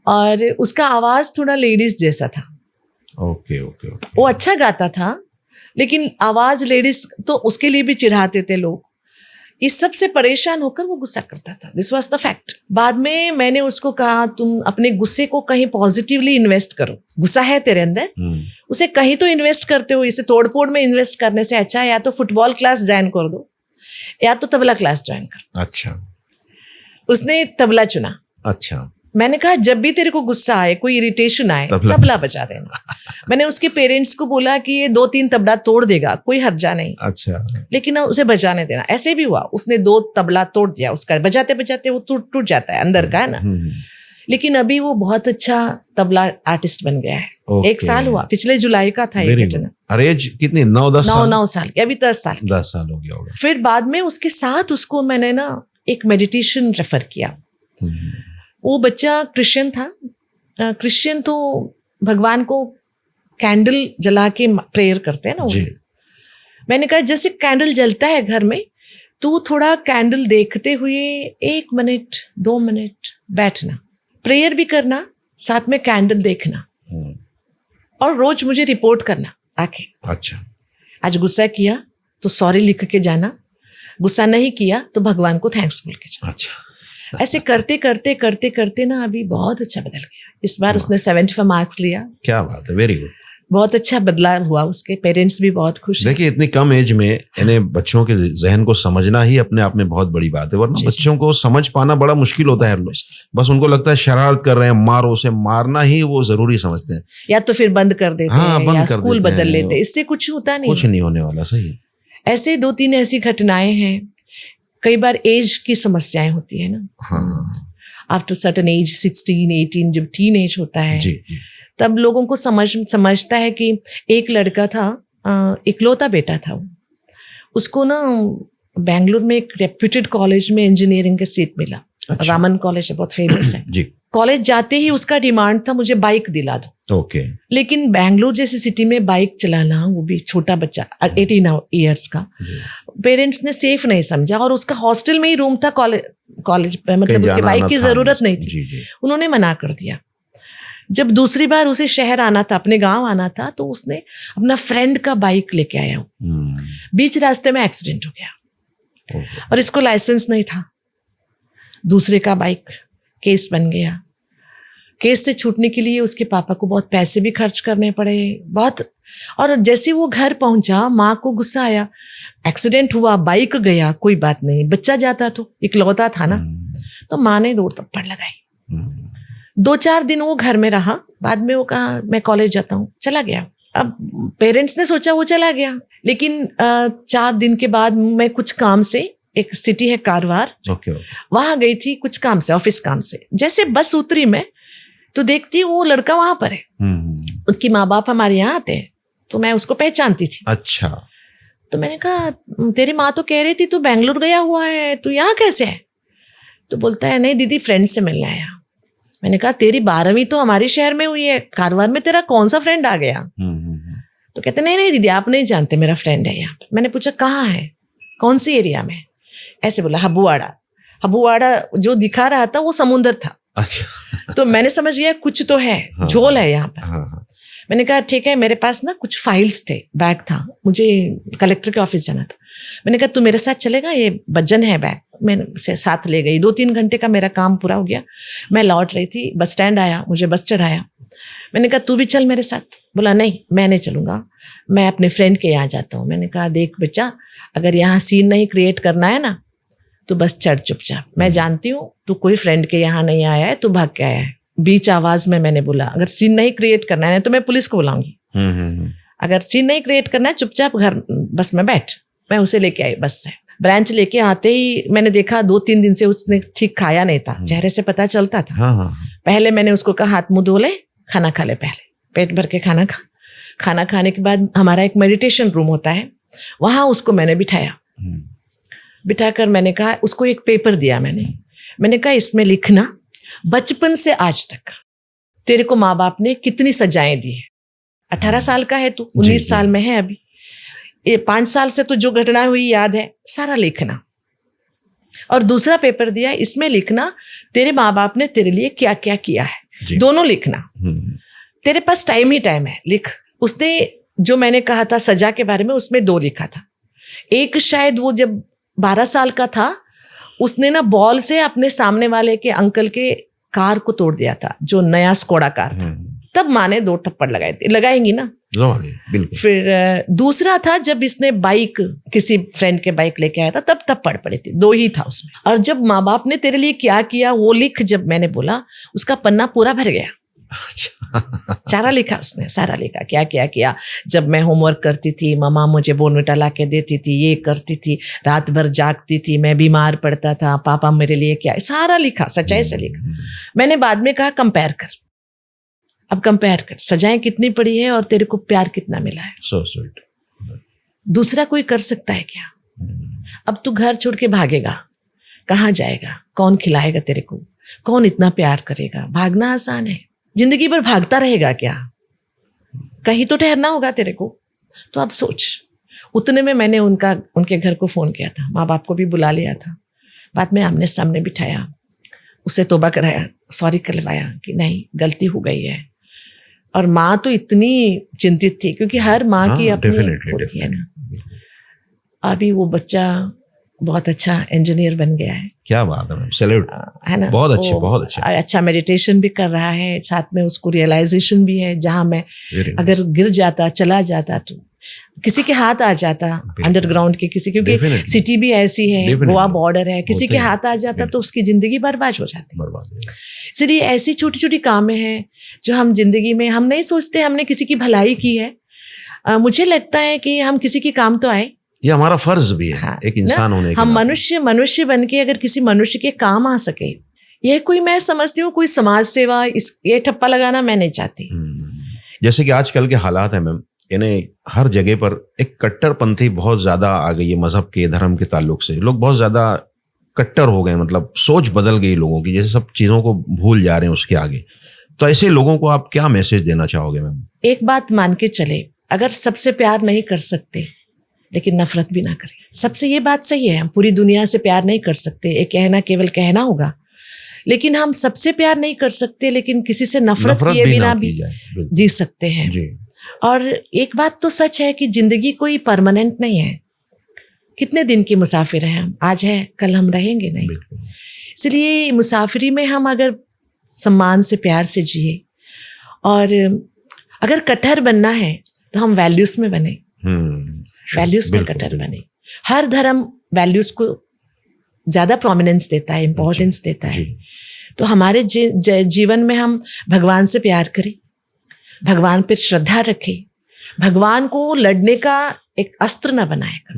और उसका आवाज थोड़ा लेडीज जैसा था। Okay okay. वो अच्छा गाता था, लेकिन आवाज लेडीज, तो उसके लिए भी चिढ़ाते थे लोग। इस सब से परेशान होकर वो गुस्सा करता था। This was the fact. बाद में मैंने उसको कहा, तुम अपने गुस्से को कहीं पॉजिटिवली इन्वेस्ट करो। गुस्सा है तेरे अंदर, उसे कहीं तो इन्वेस्ट करते हो। इसे तोड़फोड़ में इन्वेस्ट करने से अच्छा या तो फुटबॉल क्लास ज्वाइन कर दो या तो तबला क्लास ज्वाइन कर। अच्छा। उसने तबला चुना। अच्छा। मैंने कहा जब भी तेरे को गुस्सा आए, कोई इरिटेशन आए, तबला बजा देना। मैंने उसके पेरेंट्स को बोला कि ये 2-3 तबला तोड़ देगा, कोई हर्जा नहीं। अच्छा। लेकिन उसे बजाने देना। ऐसे भी हुआ, उसने 2 तबला तोड़ दिया उसका। बजाते बजाते वो टूट जाता है अंदर का, है ना। लेकिन अभी वो बहुत अच्छा तबला आर्टिस्ट बन गया है। 1 साल हुआ, पिछले जुलाई का था ये घटना। अरे एज कितनी? 9 साल की, अभी 10 साल। 10 साल हो गया होगा। फिर बाद में उसके साथ उसको मैंने ना एक मेडिटेशन रेफर किया। वो बच्चा क्रिश्चियन था। क्रिश्चियन तो भगवान को कैंडल जला के प्रेयर करते हैं ना वो। मैंने कहा जैसे कैंडल जलता है घर में, तू थोड़ा कैंडल देखते हुए 1 मिनट 2 मिनट बैठना, प्रेयर भी करना, साथ में कैंडल देखना, और रोज मुझे रिपोर्ट करना आके। अच्छा। आज गुस्सा किया तो सॉरी लिख के जाना, गुस्सा नहीं किया तो भगवान को थैंक्स बोल के जाना। अच्छा। ऐसे करते करते करते करते ना अभी बहुत अच्छा बदल गया। इस बार उसने 75 मार्क्स लिया। क्या बात है, वेरी गुड। बहुत अच्छा बदलाव हुआ, उसके पेरेंट्स भी बहुत खुश। देखिए इतनी कम एज में इन्हें बच्चों के जहन को समझना ही अपने आप में बहुत बड़ी बात है, वरना बच्चों को समझ पाना बड़ा मुश्किल होता है। बस उनको लगता है शरारत कर रहे हैं, मारो, उसे मारना ही वो जरूरी समझते हैं, या तो फिर बंद कर देते हैं या स्कूल बदल लेते हैं। इससे कुछ होता नहीं, कुछ नहीं होने वाला। सही। ऐसे 2-3 ऐसी घटनाएं हैं। कई बार एज की समस्याएं होती है ना। हाँ। आफ्टर सर्टन एज 16-18, जब टीन एज होता है जी। तब लोगों को समझता है कि एक लड़का था, इकलौता बेटा था वो, उसको ना बेंगलुरु में एक रेप्यूटेड कॉलेज में इंजीनियरिंग का सीट मिला। अच्छा। रामन कॉलेज है, बहुत फेमस है जी। कॉलेज जाते ही उसका डिमांड था मुझे बाइक दिला दो। ओके। लेकिन बेंगलुरु जैसी सिटी में बाइक चलाना, वो भी छोटा बच्चा 18 ईयर्स का, पेरेंट्स ने सेफ नहीं समझा, और उसका हॉस्टल में ही रूम था, कॉलेज मतलब उसके बाइक की जरूरत नहीं थी। जी। उन्होंने मना कर दिया। जब दूसरी बार उसे शहर आना था, अपने गांव आना था, तो उसने अपना फ्रेंड का बाइक लेके आया। बीच रास्ते में एक्सीडेंट हो गया और इसको लाइसेंस नहीं था। दूसरे का बाइक, केस बन गया। केस से छूटने के लिए उसके पापा को बहुत पैसे भी खर्च करने पड़े, बहुत। और जैसे वो घर पहुंचा, माँ को गुस्सा आया, एक्सीडेंट हुआ, बाइक गया, कोई बात नहीं, बच्चा जाता तो इकलौता था ना। तो माँ ने 2 थप्पड़ लगाई। 2-4 दिन वो घर में रहा, बाद में वो कहा मैं कॉलेज जाता हूँ, चला गया। अब पेरेंट्स ने सोचा वो चला गया, लेकिन 4 दिन के बाद मैं कुछ काम से, एक सिटी है कारवार, वहां गई थी कुछ काम से, ऑफिस काम से। जैसे बस उतरी मैं तो देखती वो लड़का वहां पर है। उसकी माँ बाप हमारे यहाँ आते हैं, तो मैं उसको पहचानती थी। अच्छा। तो मैंने कहा तेरी माँ तो कह रही थी तू बेंगलुरु गया हुआ है, तू यहाँ कैसे है? तो बोलता है नहीं दीदी, फ्रेंड से मिलने आया। मैंने कहा तेरी 12वीं तो हमारे शहर में हुई है, कारवार में तेरा कौन सा फ्रेंड आ गया? तो कहते नहीं नहीं दीदी, आप नहीं जानते, मेरा फ्रेंड है यहाँ। मैंने पूछा कहाँ है, कौन सी एरिया में? ऐसे बोला हबुआड़ा। हबुआड़ा जो दिखा रहा था वो समुंदर था। अच्छा। तो मैंने समझ लिया कुछ तो है, झोल है यहाँ पर। मैंने कहा ठीक है, मेरे पास ना कुछ फाइल्स थे, बैग था, मुझे कलेक्टर के ऑफिस जाना था। मैंने कहा तू मेरे साथ चलेगा, ये वजन है बैग। मैं से साथ ले गई। 2-3 घंटे का मेरा काम पूरा हो गया। मैं लौट रही थी, बस स्टैंड आया, मुझे बस चढ़ाया। मैंने कहा तू भी चल मेरे साथ। बोला नहीं मैं नहीं चलूंगा, मैं अपने फ्रेंड के यहाँ जाता हूँ। मैंने कहा देख बच्चा, अगर यहाँ सीन नहीं क्रिएट करना है ना तो बस चढ़ चुपचाप। मैं जानती हूँ तू कोई फ्रेंड के यहाँ नहीं आया है, तू भाग के आया है। बीच आवाज में मैंने बोला अगर सीन नहीं क्रिएट करना है तो मैं पुलिस को बुलाऊंगी। अगर सीन नहीं क्रिएट करना है चुपचाप घर बस में बैठ। मैं उसे लेके आई बस से। ब्रांच लेके आते ही मैंने देखा 2-3 दिन से उसने ठीक खाया नहीं था, चेहरे से पता चलता था। पहले मैंने उसको कहा हाथ मुंह धो ले, खाना खा ले, पहले पेट भर के खाना खा। खाना खाने के बाद हमारा एक मेडिटेशन रूम होता है, वहां उसको मैंने बिठाया। बिठाकर मैंने कहा, उसको एक पेपर दिया मैंने कहा इसमें लिखना बचपन से आज तक तेरे को माँ बाप ने कितनी सजाएं दी है। 18 साल का है तू, 19 साल में है अभी, ये 5 साल से तो जो घटना हुई याद है, सारा लिखना। और दूसरा पेपर दिया, इसमें लिखना तेरे माँ बाप ने तेरे लिए क्या क्या किया है, दोनों लिखना। तेरे पास टाइम ही टाइम है, लिख। उसने जो मैंने कहा था सजा के बारे में, उसमें 2 लिखा था। एक शायद वो जब 12 साल का था, उसने ना बॉल से अपने सामने वाले के अंकल के कार को तोड़ दिया था, जो नया स्कोडा कार था। तब माँ ने 2 थप्पड़ लगाए थे, लगाएंगी ना बिल्कुल। फिर दूसरा था जब इसने बाइक, किसी फ्रेंड के बाइक लेके आया था, तब थप्पड़ पड़े थे, 2 ही था उसमें। और जब माँ बाप ने तेरे लिए क्या किया वो लिख, जब मैंने बोला उसका पन्ना पूरा भर गया। सारा लिखा उसने, सारा लिखा क्या क्या किया। जब मैं होमवर्क करती थी, मम्मा मुझे बोर्नविटा ला के देती थी, ये करती थी, रात भर जागती थी, मैं बीमार पड़ता था, पापा मेरे लिए क्या, सारा लिखा, सच्चाई से लिखा। मैंने बाद में कहा कंपेयर कर, अब कंपेयर कर, सजाएं कितनी पड़ी है और तेरे को प्यार कितना मिला है। So sweet. दूसरा कोई कर सकता है क्या? अब तू घर छोड़ के भागेगा, कहाँ जाएगा? कौन खिलाएगा तेरे को? कौन इतना प्यार करेगा? भागना आसान है, जिंदगी भर भागता रहेगा क्या? कहीं तो ठहरना होगा तेरे को। तो अब सोच। उतने में मैंने उनके घर को फोन किया था, माँ बाप को भी बुला लिया था। बाद में आमने सामने बिठाया, उसे तौबा कराया, सॉरी करवाया कि नहीं गलती हो गई है। और माँ तो इतनी चिंतित थी, क्योंकि हर माँ की अपनी होती है ना। अभी वो बच्चा बहुत अच्छा इंजीनियर बन गया है। क्या बात है, सैल्यूट है ना। बहुत अच्छे, बहुत अच्छे। अच्छा मेडिटेशन भी कर रहा है, साथ में उसको रियलाइजेशन भी है। जहां मैं अगर गिर जाता, चला जाता, तो किसी के हाथ आ जाता, अंडरग्राउंड के किसी, क्योंकि सिटी भी ऐसी है, गोवा बॉर्डर है, किसी के हाथ आ जाता तो उसकी जिंदगी बर्बाद हो जाती। इसलिए ऐसी छोटी छोटी कामें हैं जो हम जिंदगी में हम नहीं सोचते हमने किसी की भलाई की है। मुझे लगता है कि हम किसी के काम तो आए, ये हमारा फर्ज भी है। हाँ, एक इंसान होने के हम मनुष्य बन के अगर किसी मनुष्य के काम आ सके, ये कोई, मैं समझती हूँ कोई समाज सेवा, ये ठप्पा लगाना मैं नहीं चाहती। जैसे कि आजकल के हालात है मैम, यानी हर जगह पर एक कट्टरपंथी बहुत ज्यादा आ गई है। मजहब के, धर्म के ताल्लुक से लोग बहुत ज्यादा कट्टर हो गए, मतलब सोच बदल गई लोगों की, जैसे सब चीजों को भूल जा रहे हैं उसके आगे। तो ऐसे लोगों को आप क्या मैसेज देना चाहोगे मैम? एक बात मान के चले, अगर सबसे प्यार नहीं कर सकते लेकिन नफरत भी ना करें। सबसे ये बात सही है, हम पूरी दुनिया से प्यार नहीं कर सकते, ये कहना केवल कहना होगा। लेकिन हम सबसे प्यार नहीं कर सकते, लेकिन किसी से नफरत किए बिना भी जी सकते हैं। और एक बात तो सच है कि जिंदगी कोई परमानेंट नहीं है। कितने दिन के मुसाफिर हैं हम, आज है कल हम रहेंगे नहीं। इसलिए मुसाफिरी में हम अगर सम्मान से, प्यार से जिए। और अगर कट्टर बनना है तो हम वैल्यूज में बने, वैल्यूज में कट्टर बने। हर धर्म वैल्यूज को ज्यादा प्रोमिनेंस देता है, इंपॉर्टेंस देता है। तो हमारे जीवन में हम भगवान से प्यार करें, भगवान पर श्रद्धा रखें, भगवान को लड़ने का एक अस्त्र न बनाएगा,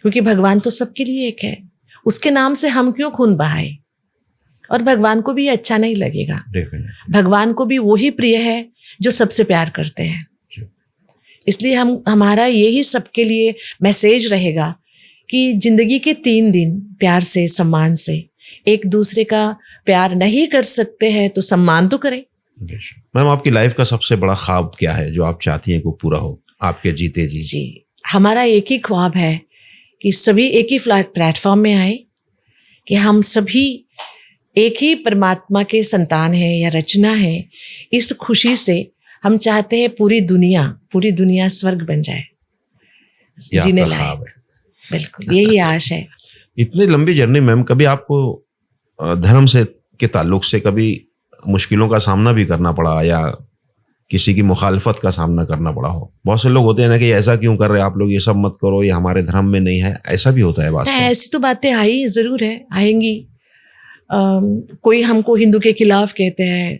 क्योंकि भगवान तो सबके लिए एक है। उसके नाम से हम क्यों खून बहाए, और भगवान को भी अच्छा नहीं लगेगा। भगवान को भी वही प्रिय है जो सबसे प्यार करते हैं। इसलिए हमारा यही सबके लिए मैसेज रहेगा कि जिंदगी के 3 दिन प्यार से, सम्मान से, एक दूसरे का प्यार नहीं कर सकते हैं तो सम्मान तो करें। मैम, आपकी लाइफ का सबसे बड़ा ख्वाब क्या है जो आप चाहती हैं कि पूरा हो आपके जीते जी? जी, हमारा एक ही ख्वाब है कि सभी एक ही प्लेटफॉर्म में आए, कि हम सभी एक ही परमात्मा के संतान है या रचना है। इस खुशी से हम चाहते हैं पूरी दुनिया स्वर्ग बन जाए, जीने लायक। बिल्कुल, यही आश है। इतनी लंबी जर्नी मैम, कभी आपको धर्म से के ताल्लुक से कभी मुश्किलों का सामना भी करना पड़ा, या किसी की मुखालफत का सामना करना पड़ा हो? बहुत से लोग होते हैं ना कि ऐसा क्यों कर रहे हैं आप लोग, ये सब मत करो, ये हमारे धर्म में नहीं है। ऐसा भी होता है वास्तव में? ऐसी तो बातें आई जरूर है, आएंगी। कोई हमको हिंदू के खिलाफ कहते हैं,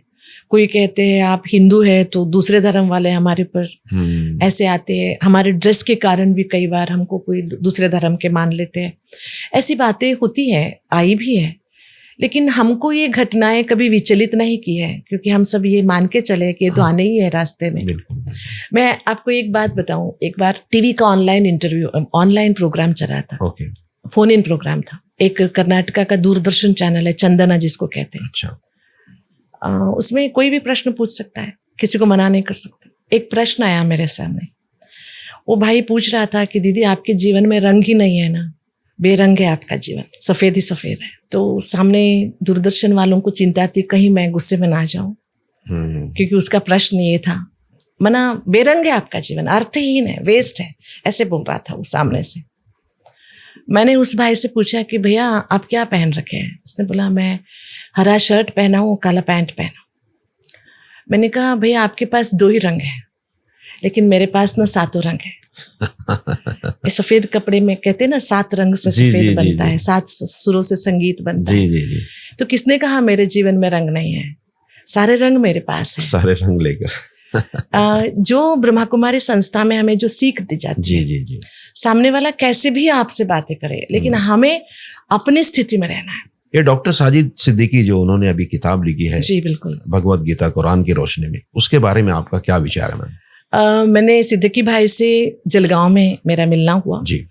कोई कहते हैं आप हिंदू है तो दूसरे धर्म वाले हमारे पर ऐसे आते हैं। हमारे ड्रेस के कारण भी कई बार हमको कोई दूसरे धर्म के मान लेते हैं। ऐसी बातें होती है, आई भी है, लेकिन हमको ये घटनाएं कभी विचलित नहीं की है, क्योंकि हम सब ये मान के चले कि ये तो आने ही है रास्ते में। मैं आपको एक बात बताऊं, एक बार टीवी का ऑनलाइन प्रोग्राम चला था। फोन इन प्रोग्राम था। एक कर्नाटका का दूरदर्शन चैनल है, चंदना जिसको कहते हैं। अच्छा। उसमें कोई भी प्रश्न पूछ सकता है, किसी को मना नहीं कर सकता। एक प्रश्न आया मेरे सामने, वो भाई पूछ रहा था कि दीदी आपके जीवन में रंग ही नहीं है ना, बेरंग है आपका जीवन, सफेद ही सफेद है। तो सामने दूरदर्शन वालों को चिंता थी कहीं मैं गुस्से में ना जाऊं, क्योंकि उसका प्रश्न ये था, मना बेरंग है आपका जीवन, अर्थहीन है, वेस्ट है, ऐसे बोल रहा था वो सामने से। मैंने उस भाई से पूछा कि भैया आप क्या पहन रखे हैं? उसने बोला मैं हरा शर्ट पहना हूँ, काला पैंट पहना। मैंने कहा भैया आपके पास 2 ही रंग है, लेकिन मेरे पास ना 7 रंग है। इस सफेद कपड़े में कहते हैं ना 7 रंग से सफेद बनता है, 7 सुरों से संगीत बनता है। तो किसने कहा मेरे जीवन में रंग नहीं है? सारे रंग मेरे पास है, सारे रंग लेकर। जो ब्रह्मा कुमारी संस्था में हमें जो सीख दी जाती है, सामने वाला कैसे भी आपसे बातें करे, लेकिन हमें अपनी स्थिति में रहना है। ये डॉक्टर साजिद सिद्दीकी जो उन्होंने अभी किताब लिखी है, जी बिल्कुल, भगवत गीता कुरान की रोशनी में, उसके बारे में आपका क्या विचार है मैम? मैंने सिद्दीकी भाई से जलगांव में मेरा मिलना हुआ जी।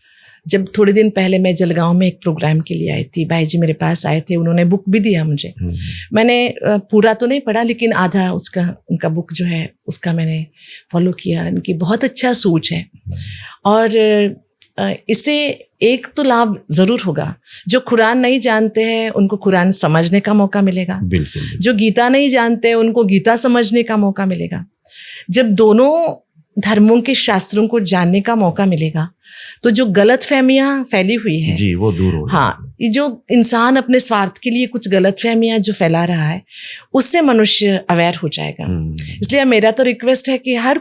जब थोड़े दिन पहले मैं जलगांव में एक प्रोग्राम के लिए आई थी, भाई जी मेरे पास आए थे, उन्होंने बुक भी दिया मुझे। मैंने पूरा तो नहीं पढ़ा, लेकिन आधा उनका बुक जो है उसका मैंने फॉलो किया। इनकी बहुत अच्छा सोच है, और इससे एक तो लाभ जरूर होगा, जो कुरान नहीं जानते हैं उनको कुरान समझने का मौका मिलेगा। बिल्कुल। जो गीता नहीं जानते हैं उनको गीता समझने का मौका मिलेगा। जब दोनों धर्मों के शास्त्रों को जानने का मौका मिलेगा तो जो गलत फहमियां फैली हुई है जी वो दूर हो। हाँ, ये जो इंसान अपने स्वार्थ के लिए कुछ गलत फहमियां जो फैला रहा है उससे मनुष्य अवेयर हो जाएगा। इसलिए मेरा तो रिक्वेस्ट है कि हर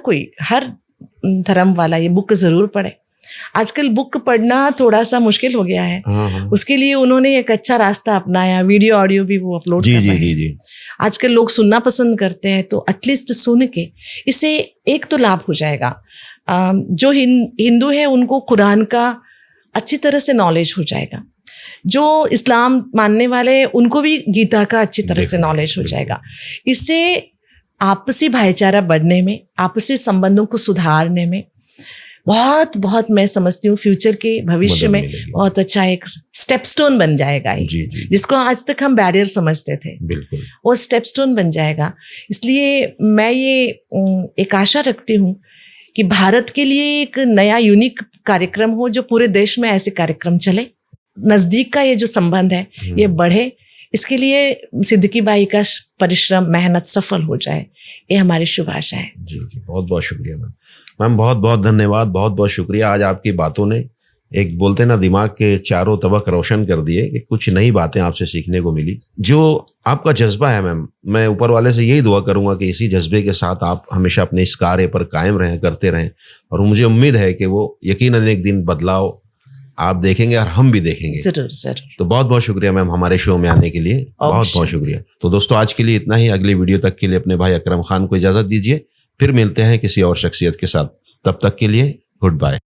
धर्म वाला ये बुक जरूर पढ़े। आजकल बुक पढ़ना थोड़ा सा मुश्किल हो गया है। उसके लिए उन्होंने एक अच्छा रास्ता अपनाया, वीडियो ऑडियो भी वो अपलोड कर रहे हैं। आजकल लोग सुनना पसंद करते हैं, तो एटलीस्ट सुन के इससे एक तो लाभ हो जाएगा। जो हिंदू है उनको कुरान का अच्छी तरह से नॉलेज हो जाएगा, जो इस्लाम मानने वाले हैं उनको भी गीता का अच्छी तरह से नॉलेज हो जाएगा। इससे आपसी भाईचारा बढ़ने में, आपसी संबंधों को सुधारने में बहुत बहुत मैं समझती हूँ फ्यूचर के भविष्य में बहुत अच्छा एक स्टेप स्टोन बन जाएगा। जिसको आज तक हम बैरियर समझते थे, बिल्कुल वो स्टेप स्टोन बन जाएगा। इसलिए मैं ये एक आशा रखती हूँ कि भारत के लिए एक नया यूनिक कार्यक्रम हो, जो पूरे देश में ऐसे कार्यक्रम चले, नजदीक का ये जो संबंध है ये बढ़े। इसके लिए सिद्दीकी भाई का परिश्रम, मेहनत सफल हो जाए, ये हमारी शुभ आशा है। जी बहुत बहुत शुक्रिया मैम। बहुत बहुत धन्यवाद, बहुत बहुत शुक्रिया। आज आपकी बातों ने एक बोलते ना दिमाग के चारों तबक रोशन कर दिए कि कुछ नई बातें आपसे सीखने को मिली। जो आपका जज्बा है मैम, मैं ऊपर वाले से यही दुआ करूंगा कि इसी जज्बे के साथ आप हमेशा अपने इस कार्य पर कायम रहें, करते रहें, और मुझे उम्मीद है कि वो यकीनन एक दिन बदलाव आप देखेंगे और हम भी देखेंगे। जरूर जरूर। तो बहुत बहुत शुक्रिया मैम हमारे शो में आने के लिए, बहुत बहुत शुक्रिया। तो दोस्तों आज के लिए इतना ही। अगली वीडियो तक के लिए अपने भाई अकरम खान को इजाजत दीजिए, फिर मिलते हैं किसी और शख्सियत के साथ। तब तक के लिए गुड बाय।